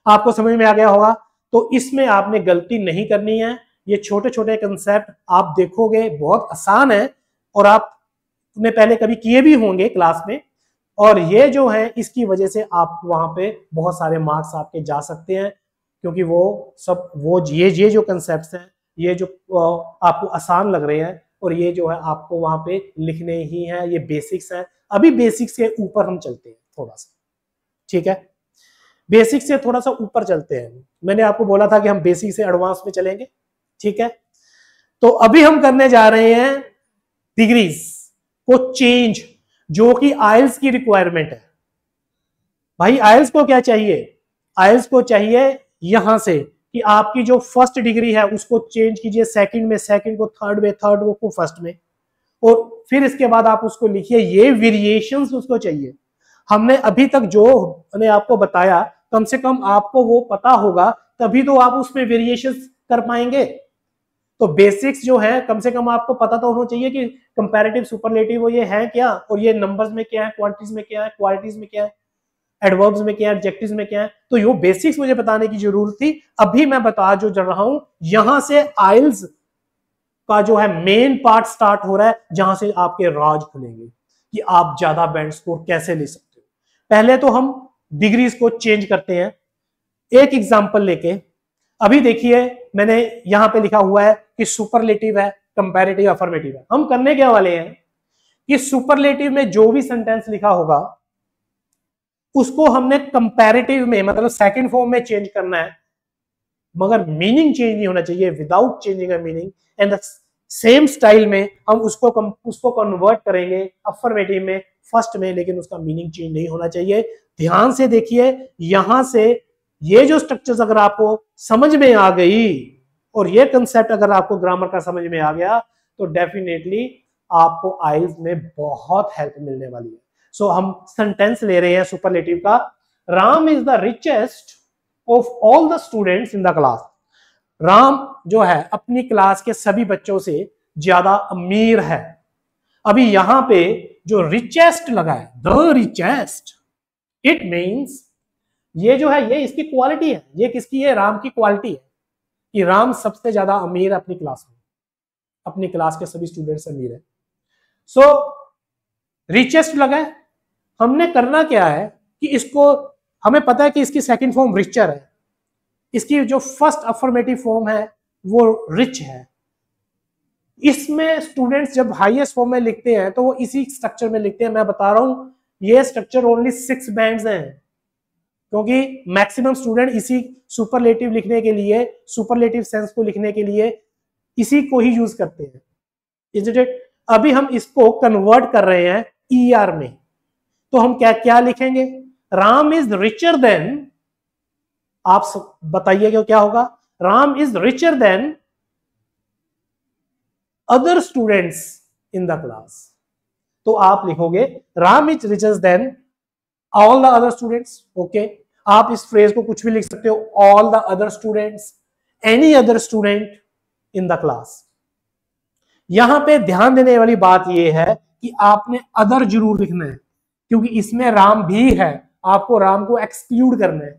आपको समझ में आ गया होगा। तो इसमें आपने गलती नहीं करनी है, ये छोटे छोटे कंसेप्ट आप देखोगे बहुत आसान है, और आप तुमने पहले कभी किए भी होंगे क्लास में, और ये जो है इसकी वजह से आप वहां पे बहुत सारे मार्क्स आपके जा सकते हैं, क्योंकि वो सब वो ये जो कंसेप्ट हैं, ये जो आपको आसान लग रहे हैं, और ये जो है आपको वहां पे लिखने ही हैं, ये बेसिक्स हैं। अभी बेसिक्स के ऊपर हम चलते हैं थोड़ा सा, ठीक है, बेसिक से थोड़ा सा ऊपर चलते हैं। मैंने आपको बोला था कि हम बेसिक से एडवांस में चलेंगे, ठीक है। तो अभी हम करने जा रहे हैं डिग्रीज को चेंज, जो कि आइल्स की रिक्वायरमेंट है। भाई आइल्स को क्या चाहिए, आइल्स को चाहिए यहां से कि आपकी जो फर्स्ट डिग्री है उसको चेंज कीजिए सेकंड में, सेकंड को थर्ड में, थर्ड को फर्स्ट में, और फिर इसके बाद आप उसको लिखिए। ये वेरिएशंस उसको चाहिए। हमने अभी तक जो मैंने आपको बताया, कम से कम आपको वो पता होगा, तभी तो आप उसमें वेरिएशंस कर पाएंगे। तो बेसिक्स जो है कम से कम आपको पता तो होना चाहिए कि कंपैरेटिव, सुपरलेटिव ये है क्या, और ये नंबर्स में क्या है, क्वांटिटीज में क्या है, क्वालिटीज में क्या है, एडवर्ब्स में क्या है, एडजेक्टिव्स में क्या है। तो ये बेसिक्स मुझे बताने की जरूरत थी। अभी मैं बता जो चल रहा हूं, यहां से आइल्स का जो है मेन पार्ट स्टार्ट हो रहा है, जहां से आपके राज खुलेंगे कि आप ज्यादा बैंड स्कोर कैसे ले सकते हो। पहले तो हम डिग्रीज को चेंज करते हैं एक एग्जांपल लेके। अभी देखिए मैंने यहां पे लिखा हुआ है कि सुपरलेटिव है, कंपैरेटिव, अफर्मेटिव है। हम करने क्या वाले हैं कि सुपरलेटिव में जो भी सेंटेंस लिखा होगा उसको हमने कंपैरेटिव में, मतलब सेकंड फॉर्म में चेंज करना है, मगर मीनिंग चेंज नहीं होना चाहिए, without changing meaning. And same style में हम उसको कन्वर्ट करेंगे अफर्मेटिव में, फर्स्ट में, लेकिन उसका मीनिंग चेंज नहीं होना चाहिए। ध्यान से देखिए, यहां से ये जो स्ट्रक्चर्स अगर आपको समझ में आ गई और ये कंसेप्ट अगर आपको ग्रामर का समझ में आ गया, तो डेफिनेटली आपको आइल्स में बहुत हेल्प मिलने वाली है। सो हम सेंटेंस ले रहे हैं सुपरलेटिव का। Ram is the richest of all the students in the class. Ram जो है अपनी क्लास के सभी बच्चों से ज्यादा अमीर है। अभी यहां पे जो रिचेस्ट लगा है, द रिचेस्ट, इट मींस ये जो है ये इसकी क्वालिटी है। ये किसकी है? राम की क्वालिटी है कि राम सबसे ज्यादा अमीर है अपनी क्लास में, अपनी क्लास के सभी स्टूडेंट से अमीर है। सो रिचेस्ट लगा है। हमने करना क्या है कि इसको, हमें पता है कि इसकी सेकंड फॉर्म रिचर है, इसकी जो फर्स्ट अफर्मेटिव फॉर्म है वो रिच है। इसमें स्टूडेंट्स जब हाईएस्ट फॉर्म में लिखते हैं तो वो इसी स्ट्रक्चर में लिखते हैं। मैं बता रहा हूं ये स्ट्रक्चर ओनली 6 बैंड्स हैं, क्योंकि मैक्सिमम स्टूडेंट इसी सुपरलेटिव लिखने के लिए, सुपरलेटिव सेंस को लिखने के लिए इसी को ही यूज करते हैं, इज़न्ट इट? अभी हम इसको कन्वर्ट कर रहे हैं ईआर में, तो हम क्या क्या लिखेंगे? राम इज रिचर देन, आप बताइए क्या होगा? Ram is richer than other students in the class. तो आप लिखोगे Ram is richer than all the other students. Okay, आप इस फ्रेज को कुछ भी लिख सकते हो, all the other students, any other student in the class. यहां पे ध्यान देने वाली बात यह है कि आपने अदर जरूर लिखना है, क्योंकि इसमें राम भी है, आपको राम को एक्सक्लूड करना है,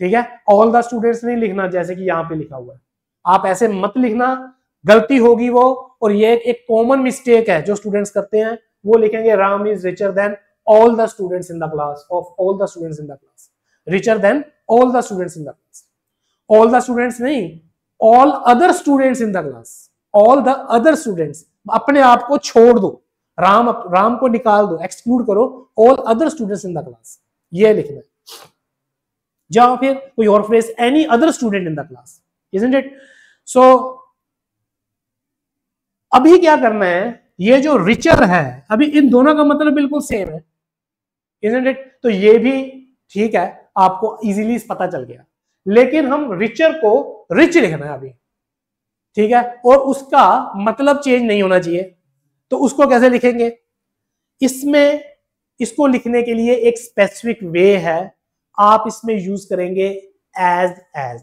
ठीक है? ऑल द स्टूडेंट्स नहीं लिखना जैसे कि यहां पे लिखा हुआ है। आप ऐसे मत लिखना, गलती होगी वो। और ये एक कॉमन मिस्टेक है जो स्टूडेंट्स करते हैं, वो लिखेंगे Ram is richer than all the students in the class, of all the students in the class, richer than all the students in the class. All the students नहीं, all other students in the class, all the other students. अपने आप को छोड़ दो, राम को निकाल दो, exclude करो, all other students in the class, ये लिखना है। या फिर कोई और phrase, any other student in the class, isn't it? So अभी क्या करना है, ये जो रिचर है, अभी इन दोनों का मतलब बिल्कुल सेम है, इजंट इट? तो ये भी ठीक है, आपको इजीली पता चल गया। लेकिन हम रिचर को रिच लिखना है अभी, ठीक है? और उसका मतलब चेंज नहीं होना चाहिए। तो उसको कैसे लिखेंगे? इसमें इसको लिखने के लिए एक स्पेसिफिक वे है, आप इसमें यूज करेंगे एज,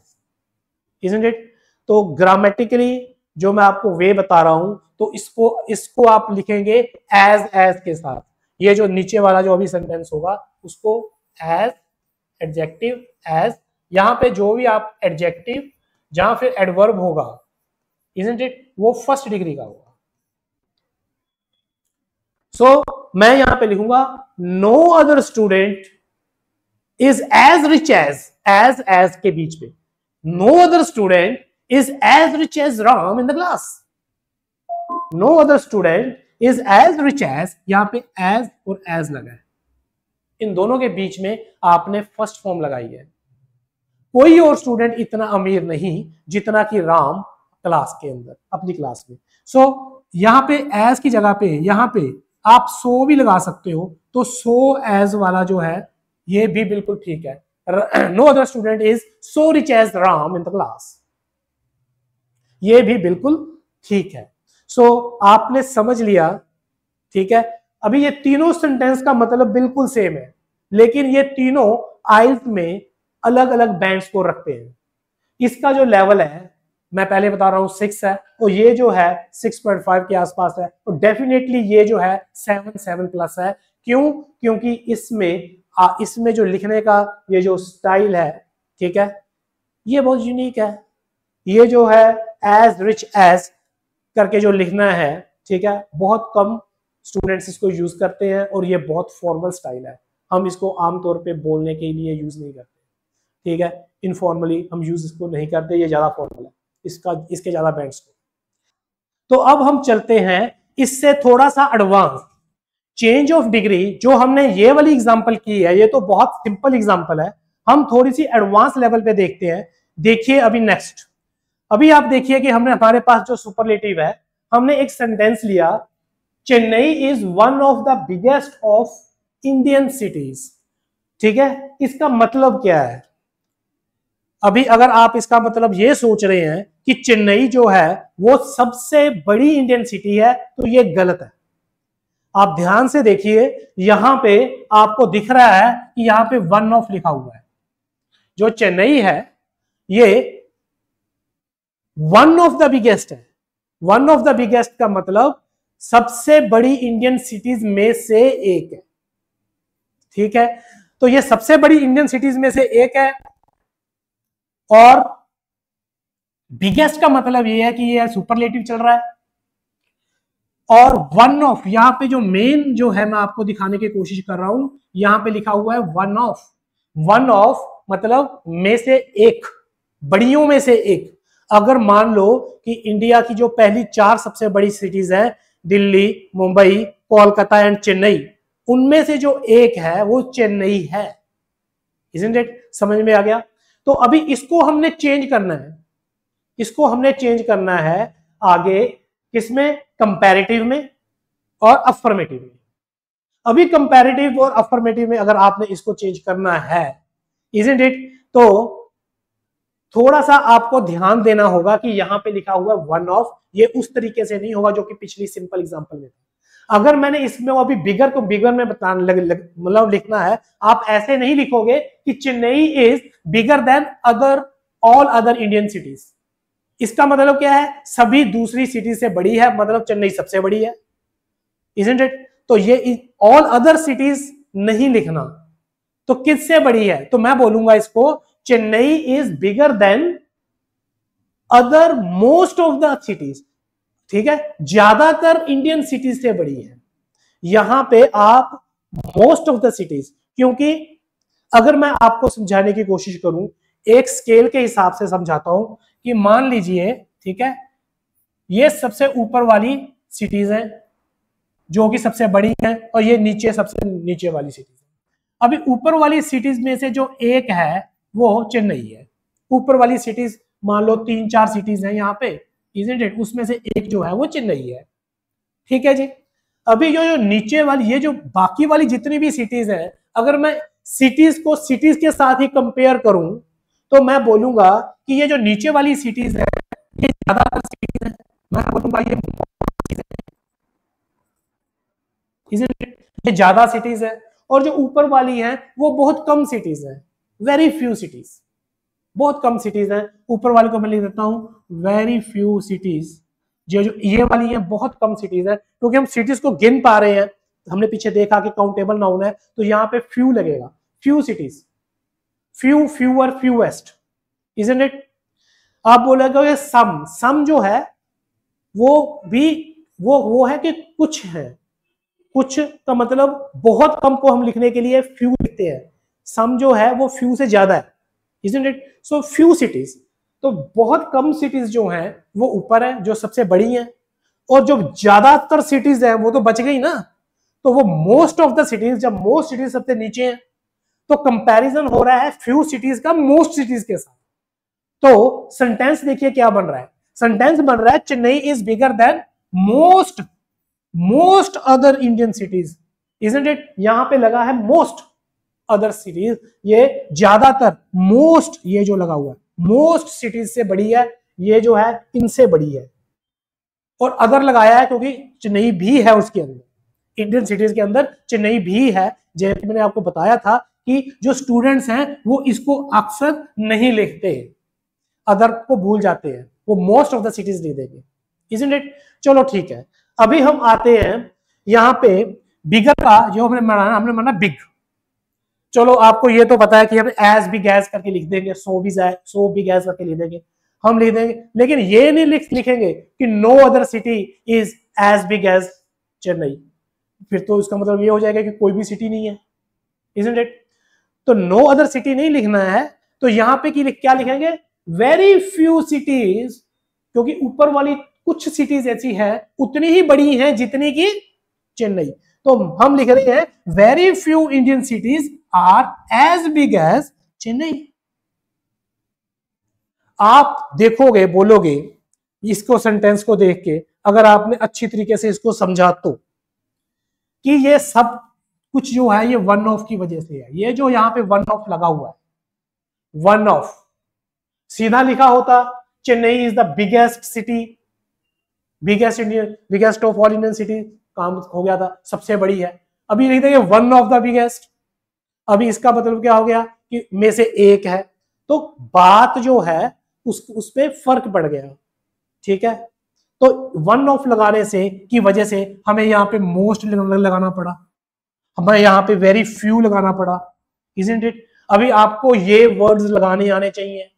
इजंट इट? तो ग्रामेटिकली जो मैं आपको वे बता रहा हूं, तो इसको आप लिखेंगे एज के साथ। ये जो नीचे वाला जो अभी सेंटेंस होगा उसको एज, एडजेक्टिव एज, यहां पे जो भी आप एडजेक्टिव जहां फिर एडवर्ब होगा, इजंट इट, वो फर्स्ट डिग्री का होगा। सो मैं यहां पे लिखूंगा no other student is as rich as के बीच में, no other student is as rich as Ram in the class. No other student is as rich as, यहां पे एज और एज लगा है, इन दोनों के बीच में आपने फर्स्ट फॉर्म लगाई है। कोई और स्टूडेंट इतना अमीर नहीं जितना कि राम क्लास के अंदर, अपनी क्लास में। सो यहां पे एज की जगह पे यहां पे आप सो भी लगा सकते हो, तो सो एज वाला जो है ये भी बिल्कुल ठीक है। No other student is so rich as Ram in the class, ये भी बिल्कुल ठीक है। सो आपने समझ लिया, ठीक है। अभी ये तीनों सेंटेंस का मतलब बिल्कुल सेम है, लेकिन ये तीनों आइल्स में अलग अलग बैंड्स को रखते हैं। इसका जो लेवल है मैं पहले बता रहा हूं 6 है, और ये जो है 6.5 के आसपास है, तो डेफिनेटली ये जो है 7 प्लस है। क्यों? क्योंकि इसमें जो लिखने का ये जो स्टाइल है, ठीक है, ये बहुत यूनिक है। ये जो है एज रिच एज करके जो लिखना है, ठीक है, बहुत कम स्टूडेंट्स इसको यूज करते हैं, और ये बहुत फॉर्मल स्टाइल है। हम इसको आमतौर पे बोलने के लिए यूज नहीं करते, ठीक है, इनफॉर्मली हम यूज इसको नहीं करते, ये ज्यादा फॉर्मल है, इसके ज्यादा बैंड्स को। तो अब हम चलते हैं इससे थोड़ा सा एडवांस, चेंज ऑफ डिग्री। जो हमने ये वाली एग्जांपल की है, ये तो बहुत सिंपल एग्जांपल है, हम थोड़ी सी एडवांस लेवल पे देखते हैं। देखिए अभी नेक्स्ट, अभी आप देखिए कि हमने हमारे पास जो सुपरलेटिव है, हमने एक सेंटेंस लिया, Chennai is one of the biggest of Indian cities, ठीक है। इसका मतलब क्या है? अभी अगर आप इसका मतलब ये सोच रहे हैं कि चेन्नई जो है वो सबसे बड़ी इंडियन सिटी है, तो ये गलत है। आप ध्यान से देखिए, यहां पे आपको दिख रहा है कि यहां पे वन ऑफ लिखा हुआ है। जो चेन्नई है ये वन ऑफ द बिगेस्ट है। वन ऑफ द बिगेस्ट का मतलब सबसे बड़ी इंडियन सिटीज में से एक है, ठीक है। तो ये सबसे बड़ी इंडियन सिटीज में से एक है, और बिगेस्ट का मतलब ये है कि ये सुपरलेटिव चल रहा है। और वन ऑफ, यहां पे जो मेन जो है मैं आपको दिखाने की कोशिश कर रहा हूं, यहां पे लिखा हुआ है वन ऑफ। वन ऑफ मतलब में से एक, बड़ियों में से एक। अगर मान लो कि इंडिया की जो पहली 4 सबसे बड़ी सिटीज है, दिल्ली, मुंबई, कोलकाता एंड चेन्नई, उनमें से जो एक है वो चेन्नई है। Isn't it? समझ में आ गया? तो अभी इसको हमने चेंज करना है, इसको हमने चेंज करना है आगे किसमें? कंपैरेटिव में और अफर्मेटिव में। अभी कंपैरेटिव और अफर्मेटिव में अगर आपने इसको चेंज करना है, इज़न्ट इट, तो थोड़ा सा आपको ध्यान देना होगा कि यहां पे लिखा हुआ वन ऑफ, ये उस तरीके से नहीं होगा जो कि पिछली सिंपल एग्जांपल में था। अगर मैंने इसमें अभी बिगर को बिगर में मतलब लिखना है, आप ऐसे नहीं लिखोगे कि Chennai is bigger than other all other Indian cities. इसका मतलब क्या है? सभी दूसरी सिटी से बड़ी है, मतलब चेन्नई सबसे बड़ी है, इज़न्ट इट? तो ये ऑल अदर सिटीज नहीं लिखना, तो किससे बड़ी है? तो मैं बोलूंगा इसको Chennai is bigger than other most of the cities, ठीक है, ज्यादातर इंडियन सिटीज से बड़ी है। यहां पे आप मोस्ट ऑफ द सिटीज, क्योंकि अगर मैं आपको समझाने की कोशिश करूं, एक स्केल के हिसाब से समझाता हूं कि मान लीजिए, ठीक है, ये सबसे ऊपर वाली सिटीज है जो कि सबसे बड़ी है, और ये नीचे सबसे नीचे वाली सिटीज है। अभी ऊपर वाली सिटीज में से जो एक है वो चेन्नई है। ऊपर वाली सिटीज मान लो 3-4 सिटीज हैं यहाँ पे, इज़न्ट इट? उसमें से एक जो है वो चेन्नई है, ठीक है जी। अभी जो नीचे वाली, ये जो बाकी वाली जितनी भी सिटीज है, अगर मैं सिटीज को सिटीज के साथ ही कंपेयर करूं, तो मैं बोलूंगा कि ये जो नीचे वाली सिटीज है ये ज्यादातर सिटीज है, मैं बोलूंगा ये ज्यादा सिटीज है, और जो ऊपर वाली है वो बहुत कम सिटीज है, वेरी फ्यू सिटीज, बहुत कम सिटीज है। ऊपर वाले को मैं लिख देता हूं वेरी फ्यू सिटीज, जो ये वाली है बहुत कम सिटीज है, क्योंकि हम सिटीज को गिन पा रहे हैं। हमने पीछे देखा कि काउंटेबल नाउन है, तो यहाँ पे फ्यू लगेगा, few cities, few, fewer, fewest, isn't it? आप बोलेगे सम जो है वो भी वो है कि कुछ है, कुछ का मतलब बहुत कम को हम लिखने के लिए फ्यू लिखते हैं, सम जो है वो फ्यू से ज्यादा है, isn't it? So few cities, तो बहुत कम सिटीज जो हैं वो ऊपर है, जो सबसे बड़ी हैं, और जो ज्यादातर सिटीज हैं वो तो बच गई ना, तो वो मोस्ट ऑफ द सिटीज, जब मोस्ट सिटीज सबसे नीचे हैं तो कंपैरिजन हो रहा है फ्यू सिटीज का मोस्ट सिटीज के साथ। तो सेंटेंस देखिए क्या बन रहा है, सेंटेंस बन रहा है Chennai is bigger than most other Indian cities, isn't it? यहां पे लगा है मोस्ट अदर सिटीज, ये ज्यादातर, मोस्ट ये जो लगा हुआ है मोस्ट सिटीज से बड़ी है, ये जो है इनसे बड़ी है, और अदर लगाया है क्योंकि चेन्नई भी है उसके अंदर, इंडियन सिटीज के अंदर चेन्नई भी है। जैसे मैंने आपको बताया था कि जो स्टूडेंट्स हैं वो इसको अक्सर नहीं लिखते, अदर को भूल जाते हैं, वो मोस्ट ऑफ द सिटीज लिख देंगे, isn't it? चलो ठीक है, अभी हम आते हैं यहां पे बिगर का, जो हमने माना बिग। चलो आपको ये तो पता है कि हम एज बिग एज करके लिख देंगे, सो बिग एज करके लिख देंगे, हम लिख देंगे, लेकिन ये नहीं लिखेंगे कि no other city is as big as Chennai, फिर तो इसका मतलब ये हो जाएगा कि कोई भी सिटी नहीं है, isn't it? तो नो अदर सिटी नहीं लिखना है, तो यहां पे क्या लिखेंगे, वेरी फ्यू सिटीज, क्योंकि ऊपर वाली कुछ सिटीज ऐसी है उतनी ही बड़ी हैं जितनी की चेन्नई, तो हम लिख रहे हैं very few Indian cities are as big as Chennai. आप देखोगे, बोलोगे इसको, सेंटेंस को देख के अगर आपने अच्छी तरीके से इसको समझा तो, कि ये सब कुछ जो है ये वन ऑफ की वजह से है, ये जो यहां पे वन ऑफ लगा हुआ है, वन ऑफ, सीधा लिखा होता Chennai is the biggest city, biggest of all Indian city, काम हो गया था, सबसे बड़ी है। अभी लिख देंगे वन ऑफ द बिगेस्ट, अभी इसका मतलब क्या हो गया कि में से एक है, तो बात जो है उस पे फर्क पड़ गया, ठीक है। तो वन ऑफ लगाने से की वजह से हमें यहाँ पे मोस्ट लगाना पड़ा, हमें यहाँ पे वेरी फ्यू लगाना पड़ा, isn't it? अभी आपको ये वर्ड्स लगाने आने चाहिए,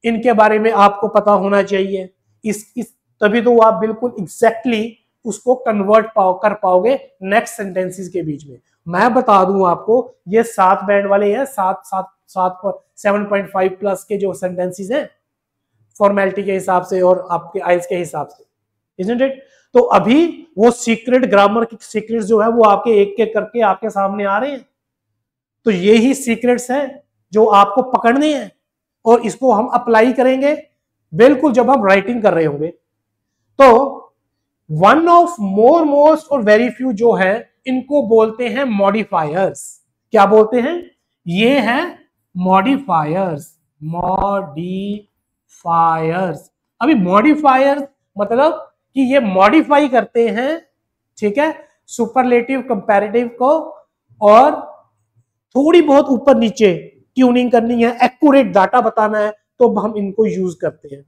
इनके बारे में आपको पता होना चाहिए, इस तभी तो आप बिल्कुल एग्जैक्टली उसको कन्वर्ट कर पाओगे नेक्स्ट सेंटेंसेस के बीच में। मैं बता दूं आपको, ये 7 बैंड वाले हैं, 7.5 प्लस के जो सेंटेंसेस हैं फॉर्मेलिटी के हिसाब से और आपके आइल्स के हिसाब से, isn't it? तो अभी वो सीक्रेट ग्रामर की सीक्रेट्स जो है वो आपके एक एक करके आपके सामने आ रहे हैं, तो ये ही सीक्रेट्स हैं जो आपको पकड़ने हैं, और इसको हम अप्लाई करेंगे बिल्कुल जब हम राइटिंग कर रहे होंगे। तो वन ऑफ, मोर, मोस्ट और वेरी फ्यू जो है इनको बोलते हैं मॉडिफायर्स। क्या बोलते हैं? ये हैं मॉडिफायर्स, मॉडिफायर्स। अभी मॉडिफायर्स मतलब कि ये मॉडिफाई करते हैं, ठीक है, सुपरलेटिव कंपैरेटिव को, और थोड़ी बहुत ऊपर नीचे ट्यूनिंग करनी है, एक्यूरेट डाटा बताना है, तो हम इनको यूज करते हैं।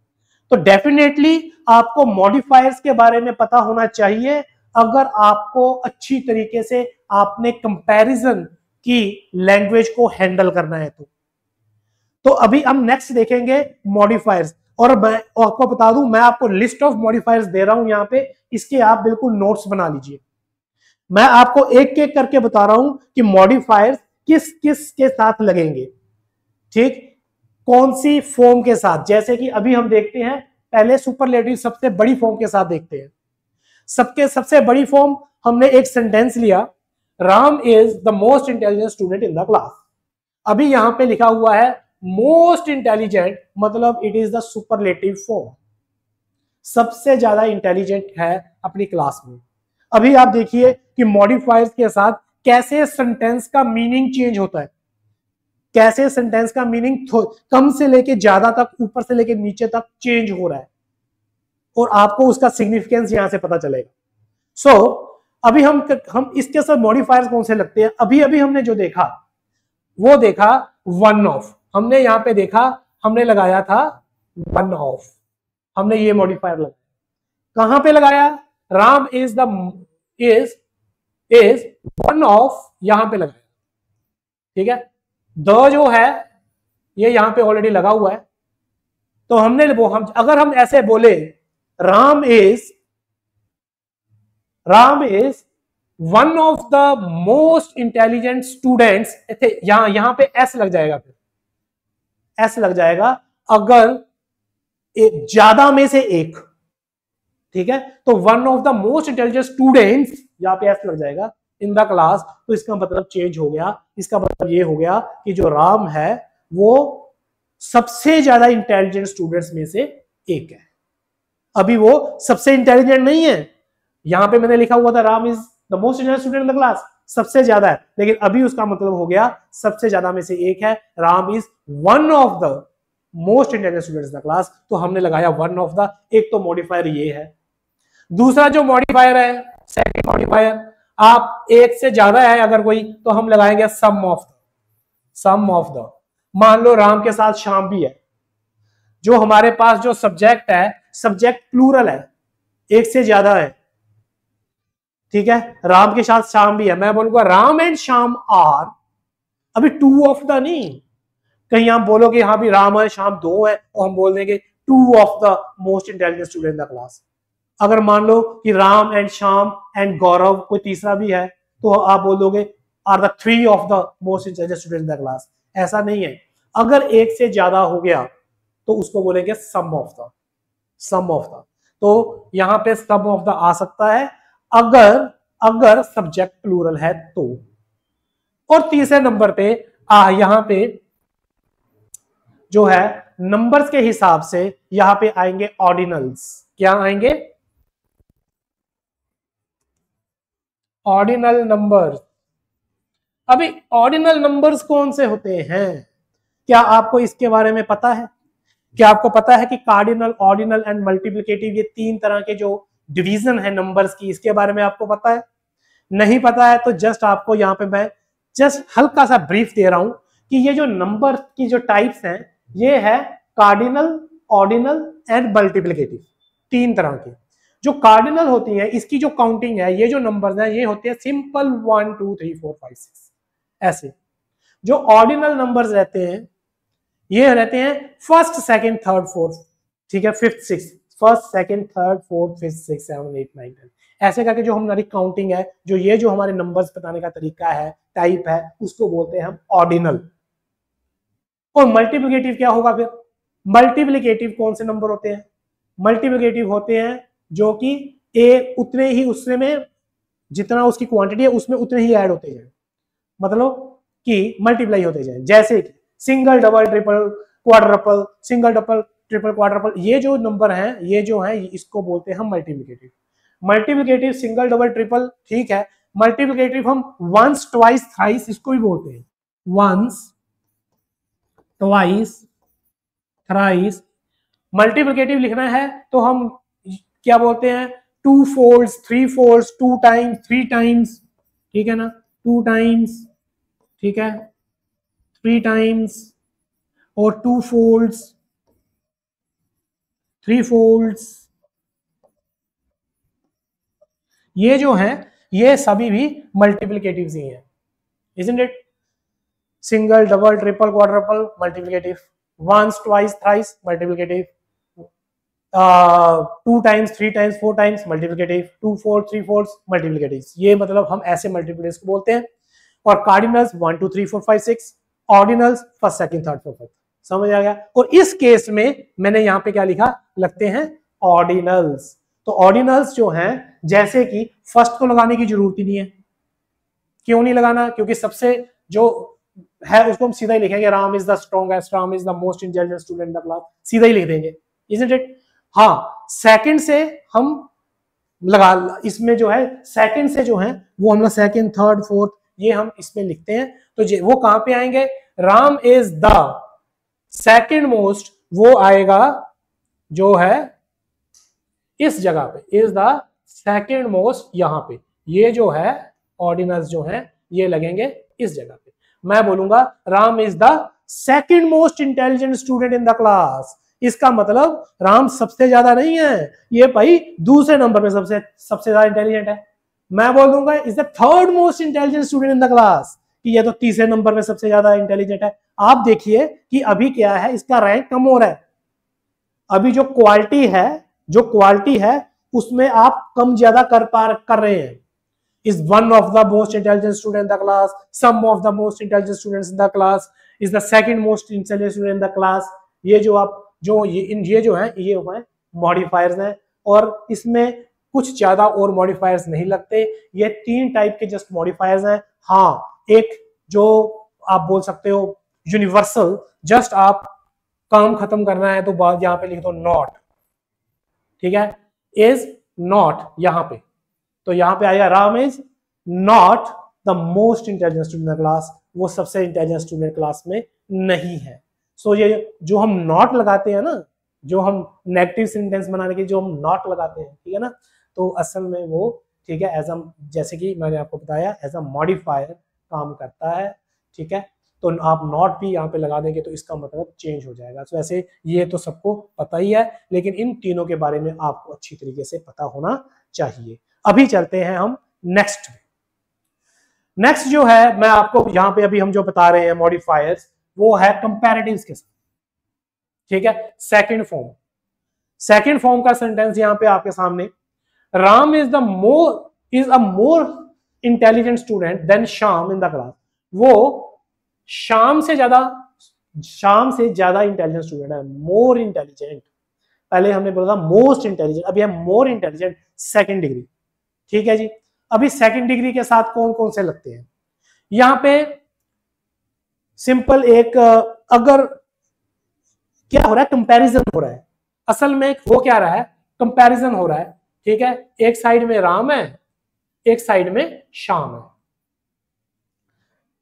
तो डेफिनेटली आपको मॉडिफायर्स के बारे में पता होना चाहिए अगर आपको अच्छी तरीके से आपने कंपैरिजन की लैंग्वेज को हैंडल करना है। तो अभी हम नेक्स्ट देखेंगे मॉडिफायर्स, और मैं आपको बता दूं, मैं आपको लिस्ट ऑफ मॉडिफायर्स दे रहा हूं यहां पे, इसके आप बिल्कुल नोट्स बना लीजिए। मैं आपको एक एक करके बता रहा हूं कि मॉडिफायर्स किस किस के साथ लगेंगे, ठीक, कौन सी फॉर्म के साथ। जैसे कि अभी हम देखते हैं, पहले सुपरलेटिव सबसे बड़ी फॉर्म के साथ देखते हैं। सबसे बड़ी फॉर्म, हमने एक सेंटेंस लिया, Ram is the most intelligent student in the class. अभी यहां पे लिखा हुआ है मोस्ट इंटेलिजेंट, मतलब it is the superlative form, सबसे ज्यादा इंटेलिजेंट है अपनी क्लास में। अभी आप देखिए कि मॉडिफायर्स के साथ कैसे सेंटेंस का मीनिंग चेंज होता है, कैसे सेंटेंस का मीनिंग कम से लेके ज्यादा तक, ऊपर से लेके नीचे तक चेंज हो रहा है, और आपको उसका सिग्निफिकेंस यहां से पता चलेगा। सो अभी हम इसके साथ मॉडिफायर्स कौन से लगते हैं, अभी हमने जो देखा वो देखा वन ऑफ, हमने यहां पे देखा, हमने लगाया था वन ऑफ, हमने ये मॉडिफायर लगाया। कहां पे लगाया? राम इज वन ऑफ, यहां पे लगाया, ठीक है। द जो है ये यहां पे ऑलरेडी लगा हुआ है, तो हमने अगर हम ऐसे बोले Ram is one of the most intelligent students, यहां पे एस लग जाएगा, फिर एस लग जाएगा अगर ज्यादा में से एक, ठीक है। तो one of the most intelligent students, यहां पे एस लग जाएगा इन द क्लास, तो इसका मतलब चेंज हो गया। इसका मतलब ये हो गया कि जो राम है वो सबसे ज्यादा इंटेलिजेंट स्टूडेंट्स में से एक है। अभी वो सबसे इंटेलिजेंट नहीं है, यहां पे मैंने लिखा हुआ था Ram is the most intelligent student in the class, सबसे ज्यादा है, लेकिन अभी उसका मतलब हो गया सबसे ज्यादा में से एक है। Ram is one of the most intelligent students in the class, तो हमने लगाया वन ऑफ द। एक तो मॉडिफायर ये है। दूसरा जो मॉडिफायर है, सेकंड मॉडिफायर, आप एक से ज्यादा है अगर कोई, तो हम लगाएंगे some of the. Some of the, मान लो राम के साथ श्याम भी है, जो हमारे पास जो सब्जेक्ट है, सब्जेक्ट प्लूरल है, एक से ज्यादा है, ठीक है। राम के साथ श्याम भी है, मैं बोलूंगा राम एंड श्याम आर, अभी टू ऑफ द नहीं। कहीं आप बोलोगे हाँ भी राम और श्याम दो है, तो हम बोल देंगे two of the most intelligent student in the class. अगर मान लो कि राम एंड श्याम एंड गौरव कोई तीसरा भी है, तो आप बोलोगे are the three of the most intelligent student in the class. ऐसा नहीं है, अगर एक से ज्यादा हो गया तो उसको बोलेंगे some of the. Some of the, तो यहां पे सम ऑफ द आ सकता है अगर सब्जेक्ट प्लूरल है तो। और तीसरे नंबर पे यहां पे जो है नंबर्स के हिसाब से यहां पे आएंगे ऑर्डिनल्स। क्या आएंगे? Ordinal numbers. अभी ऑर्डिनल नंबर्स कौन से होते हैं, क्या आपको इसके बारे में पता है? क्या आपको पता है कि कार्डिनल, ऑर्डिनल एंड मल्टीप्लिकेटिव, ये तीन तरह के जो डिवीजन है नंबर्स की, इसके बारे में आपको पता है? नहीं पता है तो जस्ट आपको यहाँ पे मैं जस्ट हल्का सा ब्रीफ दे रहा हूं कि ये जो नंबर की जो टाइप्स हैं, ये है कार्डिनल, ऑर्डिनल एंड मल्टीप्लिकेटिव, तीन तरह की। जो कार्डिनल होती है, इसकी जो काउंटिंग है, ये जो नंबर्स हैं ये होते हैं सिंपल 1 2 3 4 5 6 ऐसे। जो ऑर्डिनल नंबर्स रहते हैं ये रहते हैं फर्स्ट सेकंड थर्ड फोर्थ, ठीक है, fifth six, first second third fourth fifth six 7 8 9 10 ऐसे करके जो हमारी काउंटिंग है, जो हमारे नंबर्स बताने का तरीका है, टाइप है, उसको बोलते हैं हम ऑर्डिनल। और मल्टीप्लिकेटिव क्या होगा फिर? मल्टीप्लिकेटिव कौन से नंबर होते हैं? मल्टीप्लिकेटिव होते हैं जो कि एक उतने ही, उससे में जितना उसकी क्वांटिटी है उसमें उतने ही ऐड होते जाए, मतलब कि मल्टीप्लाई होते जाए। जैसे कि single double triple quadruple, single double triple quadruple, ये जो नंबर हैं, ये जो है इसको बोलते हैं हम multiplicative. Multiplicative single double triple, ठीक है। मल्टीप्लिकेटिव हम वंस ट्वाइस थ्राइस इसको भी बोलते हैं, वंस ट्वाइस थ्राइस। मल्टीप्लिकेटिव लिखना है तो हम क्या बोलते हैं? Two folds, three folds, two times, three times, ठीक है ना, टू टाइम्स, ठीक है, थ्री टाइम्स, और टू फोल्ड्स, थ्री फोल्ड्स। ये जो है ये सभी भी मल्टीप्लिकेटिव ही हैं, isn't it? Single double triple quadruple multiplicative, once twice thrice multiplicative, two times, three times, four times multiplicative, two four three fours multiplicative. ये मतलब हम ऐसे मल्टीप्लिकेटिव्स को बोलते हैं। और cardinals 1 2 3 4 5 6, ordinals first second third fourth. समझ आ गया? और इस केस में मैंने यहाँ पे क्या लिखा, लगते हैं ऑर्डिनल्स। तो ऑर्डिनल्स जो हैं, जैसे कि फर्स्ट को लगाने की जरूरत ही नहीं है। क्यों नहीं लगाना? क्योंकि सबसे जो है उसको हम सीधा ही लिखेंगे, Ram is the strongest, Ram is the most intelligent student in the class, सीधा ही लिख देंगे, isn't it? हाँ, सेकंड से हम लगा, इसमें जो है सेकंड से जो है वो हम लोग सेकंड थर्ड फोर्थ ये हम इसमें लिखते हैं। तो वो कहां पे आएंगे? Ram is the second most, वो आएगा जो है इस जगह पे, इज द सेकंड मोस्ट, यहां पे ये जो है ऑर्डिनल्स जो है ये लगेंगे इस जगह पे। मैं बोलूंगा Ram is the second most intelligent student in the class. इसका मतलब राम सबसे ज्यादा नहीं है, ये भाई दूसरे नंबर पे सबसे ज्यादा इंटेलिजेंट है। मैं बोल दूंगा is the third most intelligent student in the class, कि ये तो तीसरे नंबर पे सबसे ज्यादा इंटेलिजेंट है। आप देखिए कि अभी क्या है, इसका रैंक कम हो रहा है। अभी जो क्वालिटी है उसमें आप कम ज्यादा कर रहे हैं। is one of the most intelligent student in the class, some of the most intelligent students in the class, is the second most intelligent student in the class. ये जो आप जो ये जो है ये मॉडिफायर्स हैं, और इसमें कुछ ज्यादा और मॉडिफायर्स नहीं लगते। ये 3 टाइप के जस्ट मॉडिफायर्स हैं। हाँ, एक जो आप बोल सकते हो यूनिवर्सल, जस्ट आप काम खत्म करना है तो बात यहां पे लिख दो नॉट, ठीक है, इज नॉट यहां पे, तो यहां पे आएगा Ram is not the most intelligent student in class, वो सबसे इंटेलिजेंट स्टूडेंट क्लास में नहीं है। सो ये जो हम नॉट लगाते हैं ना, जो हम नेगेटिव सेंटेंस बनाने के जो हम नॉट लगाते हैं, ठीक है ना, तो असल में वो, ठीक है, एज अ, जैसे कि मैंने आपको बताया, एज अ मॉडिफायर काम करता है, ठीक है। तो आप नॉट भी यहाँ पे लगा देंगे तो इसका मतलब चेंज हो जाएगा। तो वैसे ये तो सबको पता ही है, लेकिन इन तीनों के बारे में आपको अच्छी तरीके से पता होना चाहिए। अभी चलते हैं हम नेक्स्ट। नेक्स्ट जो है मैं आपको यहाँ पे अभी हम जो बता रहे हैं मॉडिफायर्स, वो है कंपैरेटिव्स के साथ, ठीक है। सेकंड फॉर्म का सेंटेंस यहाँ पे आपके सामने, Ram is a more intelligent student than Shyam in the class. वो श्याम से ज्यादा इंटेलिजेंट स्टूडेंट है, मोर इंटेलिजेंट। पहले हमने बोला था मोस्ट इंटेलिजेंट, अभी है मोर इंटेलिजेंट सेकंड डिग्री, ठीक है जी। अभी सेकंड डिग्री के साथ कौन कौन से लगते हैं यहां पे? सिंपल एक, अगर क्या हो रहा है, कंपैरिजन हो रहा है, असल में वो क्या रहा है, कंपैरिजन हो रहा है, ठीक है। एक साइड में राम है, एक साइड में श्याम है।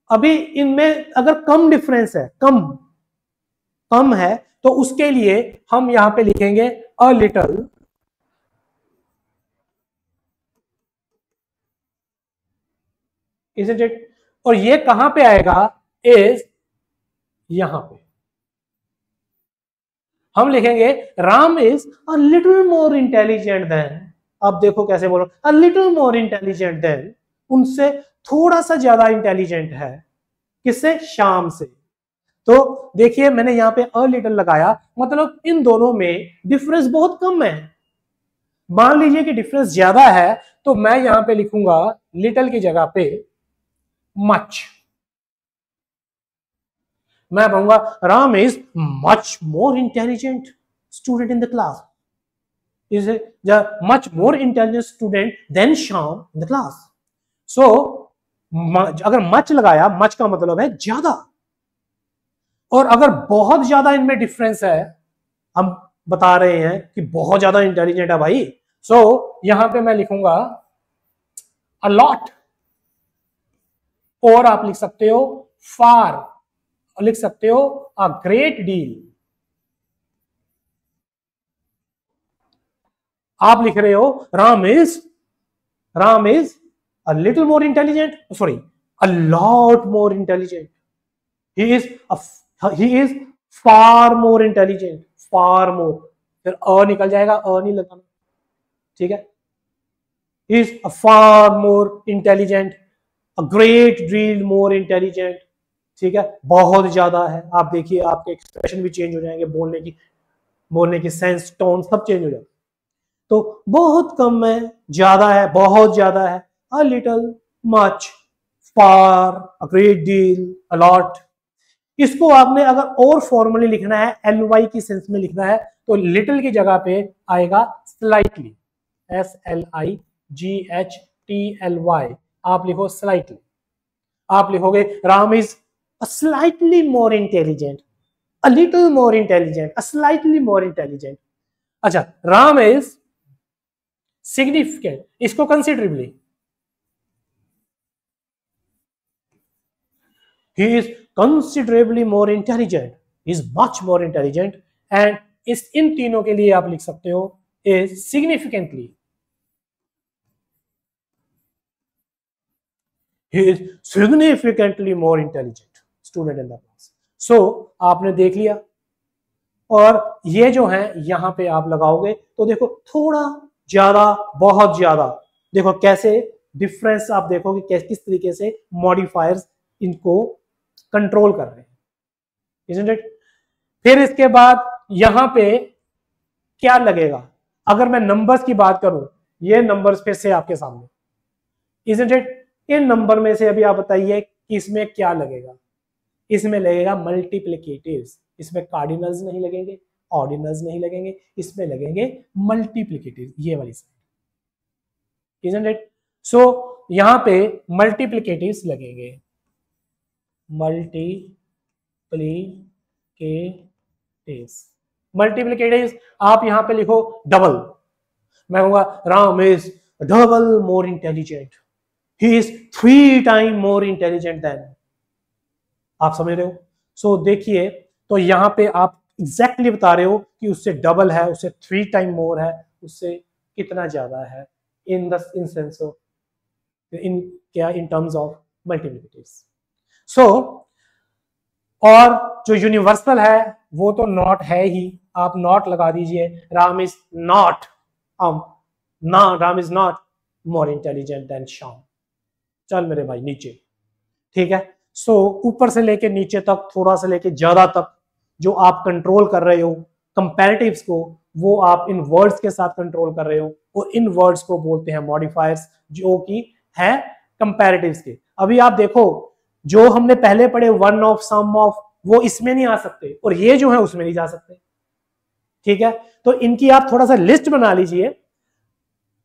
अभी इनमें अगर कम डिफरेंस है, कम है, तो उसके लिए हम यहां पे लिखेंगे अ लिटल, इजंट इट, और ये कहां पे आएगा, इज यहां पे हम लिखेंगे Ram is a little more intelligent then, अब देखो कैसे बोलो, a little more intelligent then, उनसे थोड़ा सा ज्यादा इंटेलिजेंट है, किससे, श्याम से। तो देखिए मैंने यहां पे अ लिटिल लगाया, मतलब इन दोनों में डिफरेंस बहुत कम है। मान लीजिए कि डिफरेंस ज्यादा है, तो मैं यहां पे लिखूंगा लिटिल की जगह पे मच। मैं कहूंगा Ram is much more intelligent student in the class, is much more intelligent student than Shyam in the class. So अगर मच लगाया, मच का मतलब है ज्यादा, और अगर बहुत ज्यादा इनमें डिफरेंस है, हम बता रहे हैं कि बहुत ज्यादा इंटेलिजेंट है भाई, सो यहां पे मैं लिखूंगा अ लॉट, और आप लिख सकते हो फार, लिख सकते हो अ ग्रेट डील। आप लिख रहे हो Ram is a little more intelligent, sorry, a lot more intelligent, he is far more intelligent, far more, फिर अ निकल जाएगा, अ नहीं लगाना, ठीक है। he is a far more intelligent, a great deal more intelligent, ठीक है, बहुत ज्यादा है। आप देखिए आपके एक्सप्रेशन भी चेंज हो जाएंगे, बोलने की सेंस, टोन सब चेंज हो जाएगा। तो बहुत कम है, ज्यादा है, बहुत ज्यादा है, a little, much, far, a great deal, a lot। इसको आपने अगर और फॉर्मली लिखना है, ly की सेंस में लिखना है, तो लिटिल की जगह पे आएगा स्लाइटली, SLIGHTLY, आप लिखो स्लाइटली। आप लिखोगे Ram is a slightly more intelligent, a little more intelligent, a slightly more intelligent। अच्छा, राम इज सिग्निफिकेंट, इसको considerably, he is considerably more intelligent, he is much more intelligent, and इस इन तीनों के लिए आप लिख सकते हो is significantly, he is significantly more intelligent student in the class। so आपने देख लिया, और ये जो है यहां पे आप लगाओगे तो देखो थोड़ा ज्यादा, बहुत ज्यादा, देखो कैसे डिफरेंस आप देखोगे किस तरीके से मॉडिफायर्स इनको कंट्रोल कर रहे हैं, isn't it? फिर इसके बाद यहां पे क्या लगेगा, अगर मैं नंबर्स की बात करूं, ये नंबर्स फिर से आपके सामने, इजंट इट? इन नंबर में से अभी आप बताइए कि इसमें क्या लगेगा? इसमें लगेगा मल्टीप्लिकेटिव्स, इसमें कार्डिनल्स नहीं लगेंगे, ऑर्डिनल्स नहीं लगेंगे, इसमें लगेंगे मल्टीप्लिकेटिव, ये वाली साइड, इजंट इट? सो यहां पे मल्टीप्लिकेटिव्स लगेंगे, मल्टीप्लिकेटिव्स। मल्टीप्लिकेटिव्स आप यहां पे लिखो डबल, मैं कहूंगा Ram is double more intelligent, he is 3 time more intelligent then, आप समझ रहे हो? सो देखिए, तो यहां पे आप एग्जैक्टली बता रहे हो कि उससे डबल है, उससे 3 टाइम मोर है, उससे कितना ज्यादा है, in the in sense of, in क्या, इन टर्म्स ऑफ मल्टीप्लिकेटिव्स। सो और जो यूनिवर्सल है वो तो नॉट है ही, आप नॉट लगा दीजिए, राम इज नॉट ना, Ram is not more intelligent then Shyam. चल मेरे भाई नीचे, ठीक है? सो ऊपर से लेके नीचे तक, थोड़ा सा लेके ज्यादा तक जो आप कंट्रोल कर रहे हो कंपैरेटिव्स को, वो आप इन वर्ड्स के साथ कंट्रोल कर रहे हो, और इन वर्ड्स को बोलते हैं मॉडिफायर्स, जो कि है कंपैरेटिव्स के। अभी आप देखो, जो हमने पहले पढ़े वन ऑफ, सम ऑफ, वो इसमें नहीं आ सकते, और ये जो है उसमें नहीं जा सकते, ठीक है? तो इनकी आप थोड़ा सा लिस्ट बना लीजिए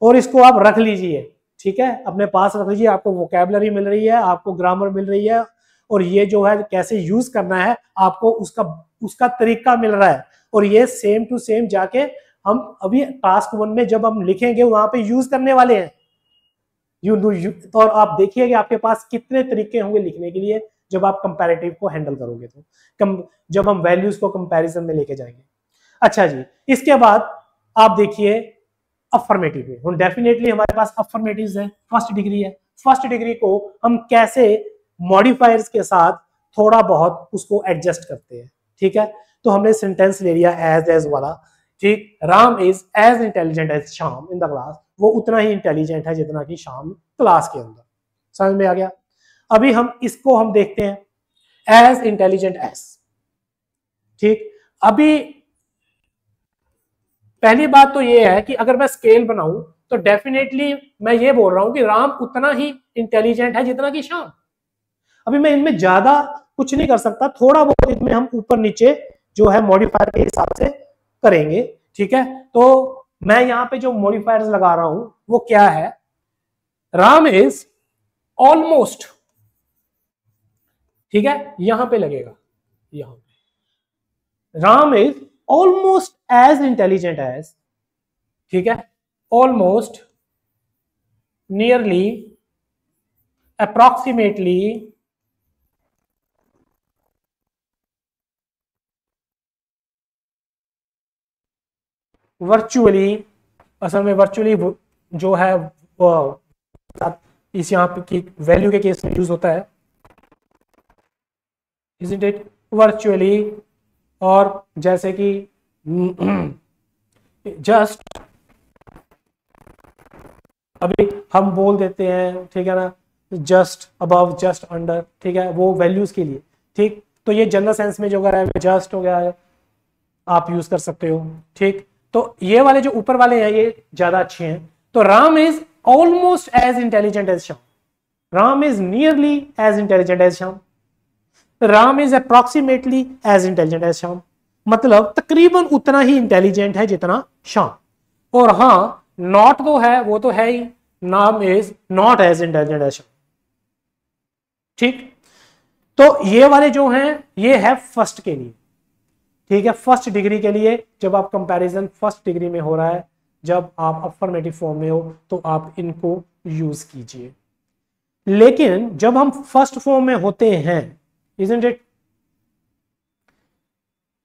और इसको आप रख लीजिए, ठीक है? अपने पास रख लीजिए, आपको वोकैबुलरी मिल रही है, आपको ग्रामर मिल रही है, और ये जो है कैसे यूज करना है आपको उसका तरीका मिल रहा है, और ये सेम टू सेम जाके हम अभी टास्क 1 में जब हम लिखेंगे वहां पे यूज करने वाले हैं। तो और आप देखिए कि आपके पास कितने तरीके होंगे लिखने के लिए जब आप कंपैरेटिव को हैंडल करोगे, तो जब हम वैल्यूज को कंपैरिजन में लेके जाएंगे। अच्छा जी, इसके बाद आप देखिए अफर्मेटिव में, डेफिनेटली हमारे पास अफर्मेटिव्स है, फर्स्ट डिग्री है। फर्स्ट डिग्री को हम कैसे मॉडिफायर्स के साथ थोड़ा बहुत उसको एडजस्ट करते हैं, ठीक है? तो हमने सेंटेंस ले लिया एज वाला, ठीक, Ram is as intelligent as Shyam in the class, वो उतना ही इंटेलिजेंट है जितना कि श्याम क्लास के अंदर। समझ में आ गया? अभी हम इसको हम देखते हैं एज इंटेलिजेंट एज, ठीक। अभी पहली बात तो ये है कि अगर मैं स्केल बनाऊं तो डेफिनेटली मैं ये बोल रहा हूं कि राम उतना ही इंटेलिजेंट है जितना कि श्याम। अभी मैं इनमें ज्यादा कुछ नहीं कर सकता, थोड़ा बहुत इनमें हम ऊपर नीचे जो है मॉडिफायर के हिसाब से करेंगे, ठीक है? तो मैं यहां पे जो मॉडिफायर्स लगा रहा हूं वो क्या है, राम इज ऑलमोस्ट, ठीक है, यहां पे लगेगा, यहां पे Ram is almost as intelligent as, ठीक है, ऑलमोस्ट, नियरली, अप्रॉक्सीमेटली, वर्चुअली, असल में वर्चुअली जो है वो इस यहाँ पे की वैल्यू के केस में यूज होता है, isn't it, वर्चुअली, और जैसे कि जस्ट, अभी हम बोल देते हैं, ठीक है ना, जस्ट अबव, जस्ट अंडर, ठीक है, वो वैल्यूज के लिए, ठीक। तो ये जनरल सेंस में जो अगर है जस्ट हो गया है, आप यूज कर सकते हो, ठीक। तो ये वाले जो ऊपर वाले हैं ये ज्यादा अच्छे हैं। तो Ram is almost as intelligent as Shyam, Ram is nearly as intelligent as Shyam, Ram is approximately as intelligent as Shyam, मतलब तकरीबन उतना ही इंटेलिजेंट है जितना श्याम। और हाँ, नॉट तो है, वो तो है ही, नाम is not as intelligent as Shyam, ठीक। तो ये वाले जो हैं ये है फर्स्ट के लिए, ठीक है, फर्स्ट डिग्री के लिए। जब आप कंपैरिजन फर्स्ट डिग्री में हो रहा है, जब आप अफर्मेटिव फॉर्म में हो, तो आप इनको यूज कीजिए। लेकिन जब हम फर्स्ट फॉर्म में होते हैं, isn't it,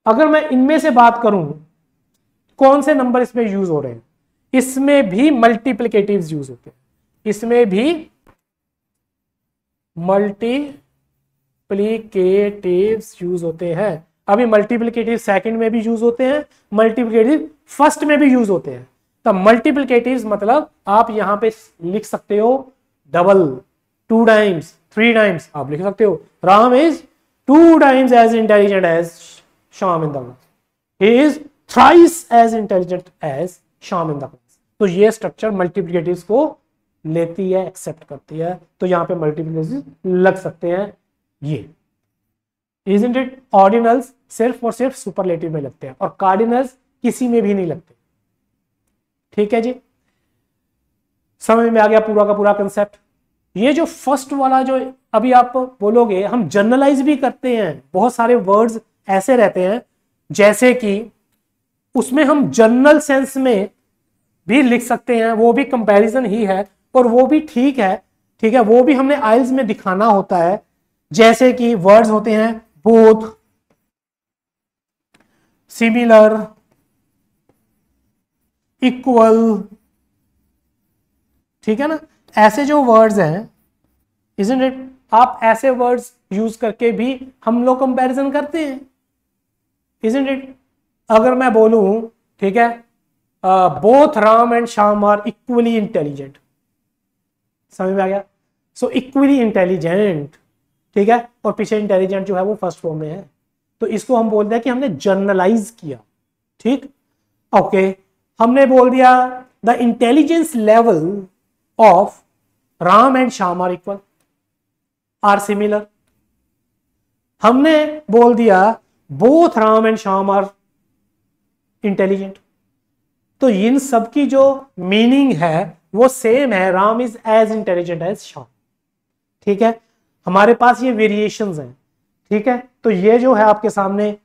अगर मैं इनमें से बात करूं कौन से नंबर इसमें यूज हो रहे हैं, इसमें भी मल्टीप्लिकेटिव्स यूज होते हैं, इसमें भी मल्टीप्लिकेटिव्स यूज होते हैं। अभी मल्टीप्लिकेटिव सेकंड में भी यूज होते हैं, मल्टीप्लिकेटिव फर्स्ट में भी यूज होते हैं। तो मल्टीप्लिकेटिव्स मतलब आप यहां पे लिख सकते हो डबल, 2 टाइम्स, 3 टाइम्स आप लिख सकते हो। Ram is 2 times as intelligent as Shyam in the class, he is thrice as intelligent as Shyam in the class. तो ये स्ट्रक्चर मल्टीप्लिकेटिव्स को लेती है, एक्सेप्ट करती है, तो यहां पे मल्टीप्लिसिटी लग सकते हैं ये। Isn't it? ऑर्डिनल्स सिर्फ और सिर्फ सुपरलेटिव में लगते हैं और कार्डिनल्स किसी में भी नहीं लगते। ठीक है जी, समझ में आ गया पूरा का पूरा कंसेप्ट। ये जो फर्स्ट वाला जो अभी आप बोलोगे, हम जनरलाइज भी करते हैं, बहुत सारे वर्ड्स ऐसे रहते हैं जैसे कि उसमें हम जनरल सेंस में भी लिख सकते हैं, वो भी कंपैरिजन ही है और वो भी ठीक है। ठीक है, वो भी हमने आइल्स में दिखाना होता है। जैसे कि वर्ड्स होते हैं बोथ, सिमिलर, इक्वल, ठीक है ना, ऐसे जो वर्ड्स हैं, इजंट इट, आप ऐसे वर्ड्स यूज करके भी हम लोग कंपैरिजन करते हैं, इजंट इट। अगर मैं बोलूं, ठीक है, both Ram and Shyam are equally intelligent, समझ में आ गया? सो इक्वली इंटेलिजेंट, ठीक है, और पीछे इंटेलिजेंट जो है वो फर्स्ट फॉर्म में है, तो इसको हम बोलते हैं कि हमने जनरलाइज किया। ठीक, ओके, हमने बोल दिया the intelligence level of Ram and Shyam are equal, are similar. हमने बोल दिया both Ram and Shyam are intelligent, तो इन सब की जो मीनिंग है वो सेम है, Ram is as intelligent as Shyam. ठीक है, हमारे पास ये वेरिएशंस हैं। ठीक है, तो ये जो है आपके सामने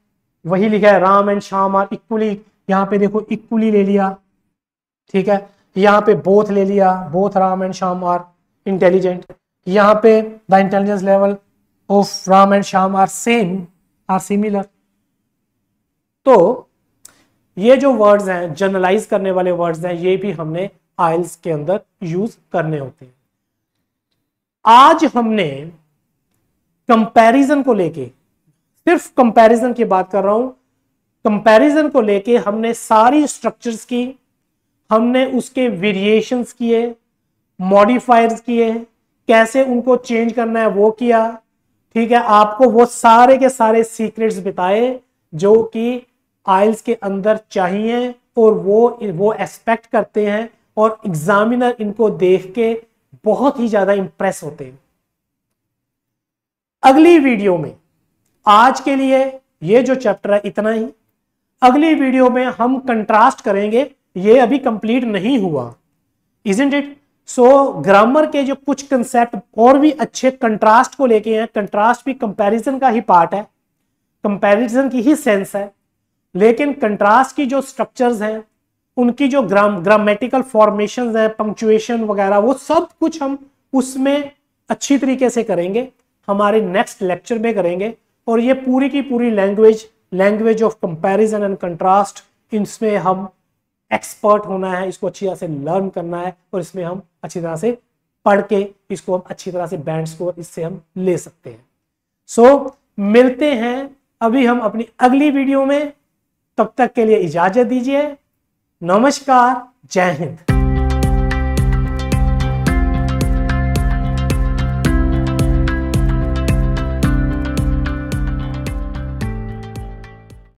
वही लिखा है, Ram and Shyam are equally, यहां पे देखो इक्वली ले लिया, ठीक है, यहां पे बोथ ले लिया, both Ram and Shyam are intelligent, यहां पे the intelligence level of Ram and Shyam are same, are similar. तो ये जो वर्ड्स हैं, जनरलाइज करने वाले वर्ड्स हैं, ये भी हमने आइल्स के अंदर यूज करने होते हैं। आज हमने कंपैरिजन को लेके, सिर्फ कंपैरिजन की बात कर रहा हूं, कंपैरिजन को लेके हमने सारी स्ट्रक्चर्स की, हमने उसके वेरिएशंस किए, मॉडिफायर्स किए, कैसे उनको चेंज करना है वो किया। ठीक है, आपको वो सारे के सारे सीक्रेट्स बताए जो कि आइल्स के अंदर चाहिए और वो एक्सपेक्ट करते हैं और एग्जामिनर इनको देख के बहुत ही ज्यादा इंप्रेस होते हैं। अगली वीडियो में, आज के लिए ये जो चैप्टर है इतना ही, अगली वीडियो में हम कंट्रास्ट करेंगे, ये अभी कंप्लीट नहीं हुआ, इजंट इट? सो ग्रामर के जो कुछ कंसेप्ट और भी अच्छे कंट्रास्ट को लेके हैं, कंट्रास्ट भी कंपैरिजन का ही पार्ट है, कंपैरिजन की ही सेंस है, लेकिन कंट्रास्ट की जो स्ट्रक्चर्स हैं, उनकी जो ग्रामेटिकल फॉर्मेशंस हैं, पंक्चुएशन वगैरह, वो सब कुछ हम उसमें अच्छी तरीके से करेंगे, हमारे नेक्स्ट लेक्चर में करेंगे। और ये पूरी की पूरी language of comparison and contrast, इसमें हम एक्सपर्ट होना है, इसको अच्छी तरह से लर्न करना है और इसमें हम अच्छी तरह से पढ़ के इसको हम अच्छी तरह से बैंड स्कोर इससे हम ले सकते हैं। सो मिलते हैं अभी हम अपनी अगली वीडियो में, तब तक के लिए इजाजत दीजिए। नमस्कार, जय हिंद।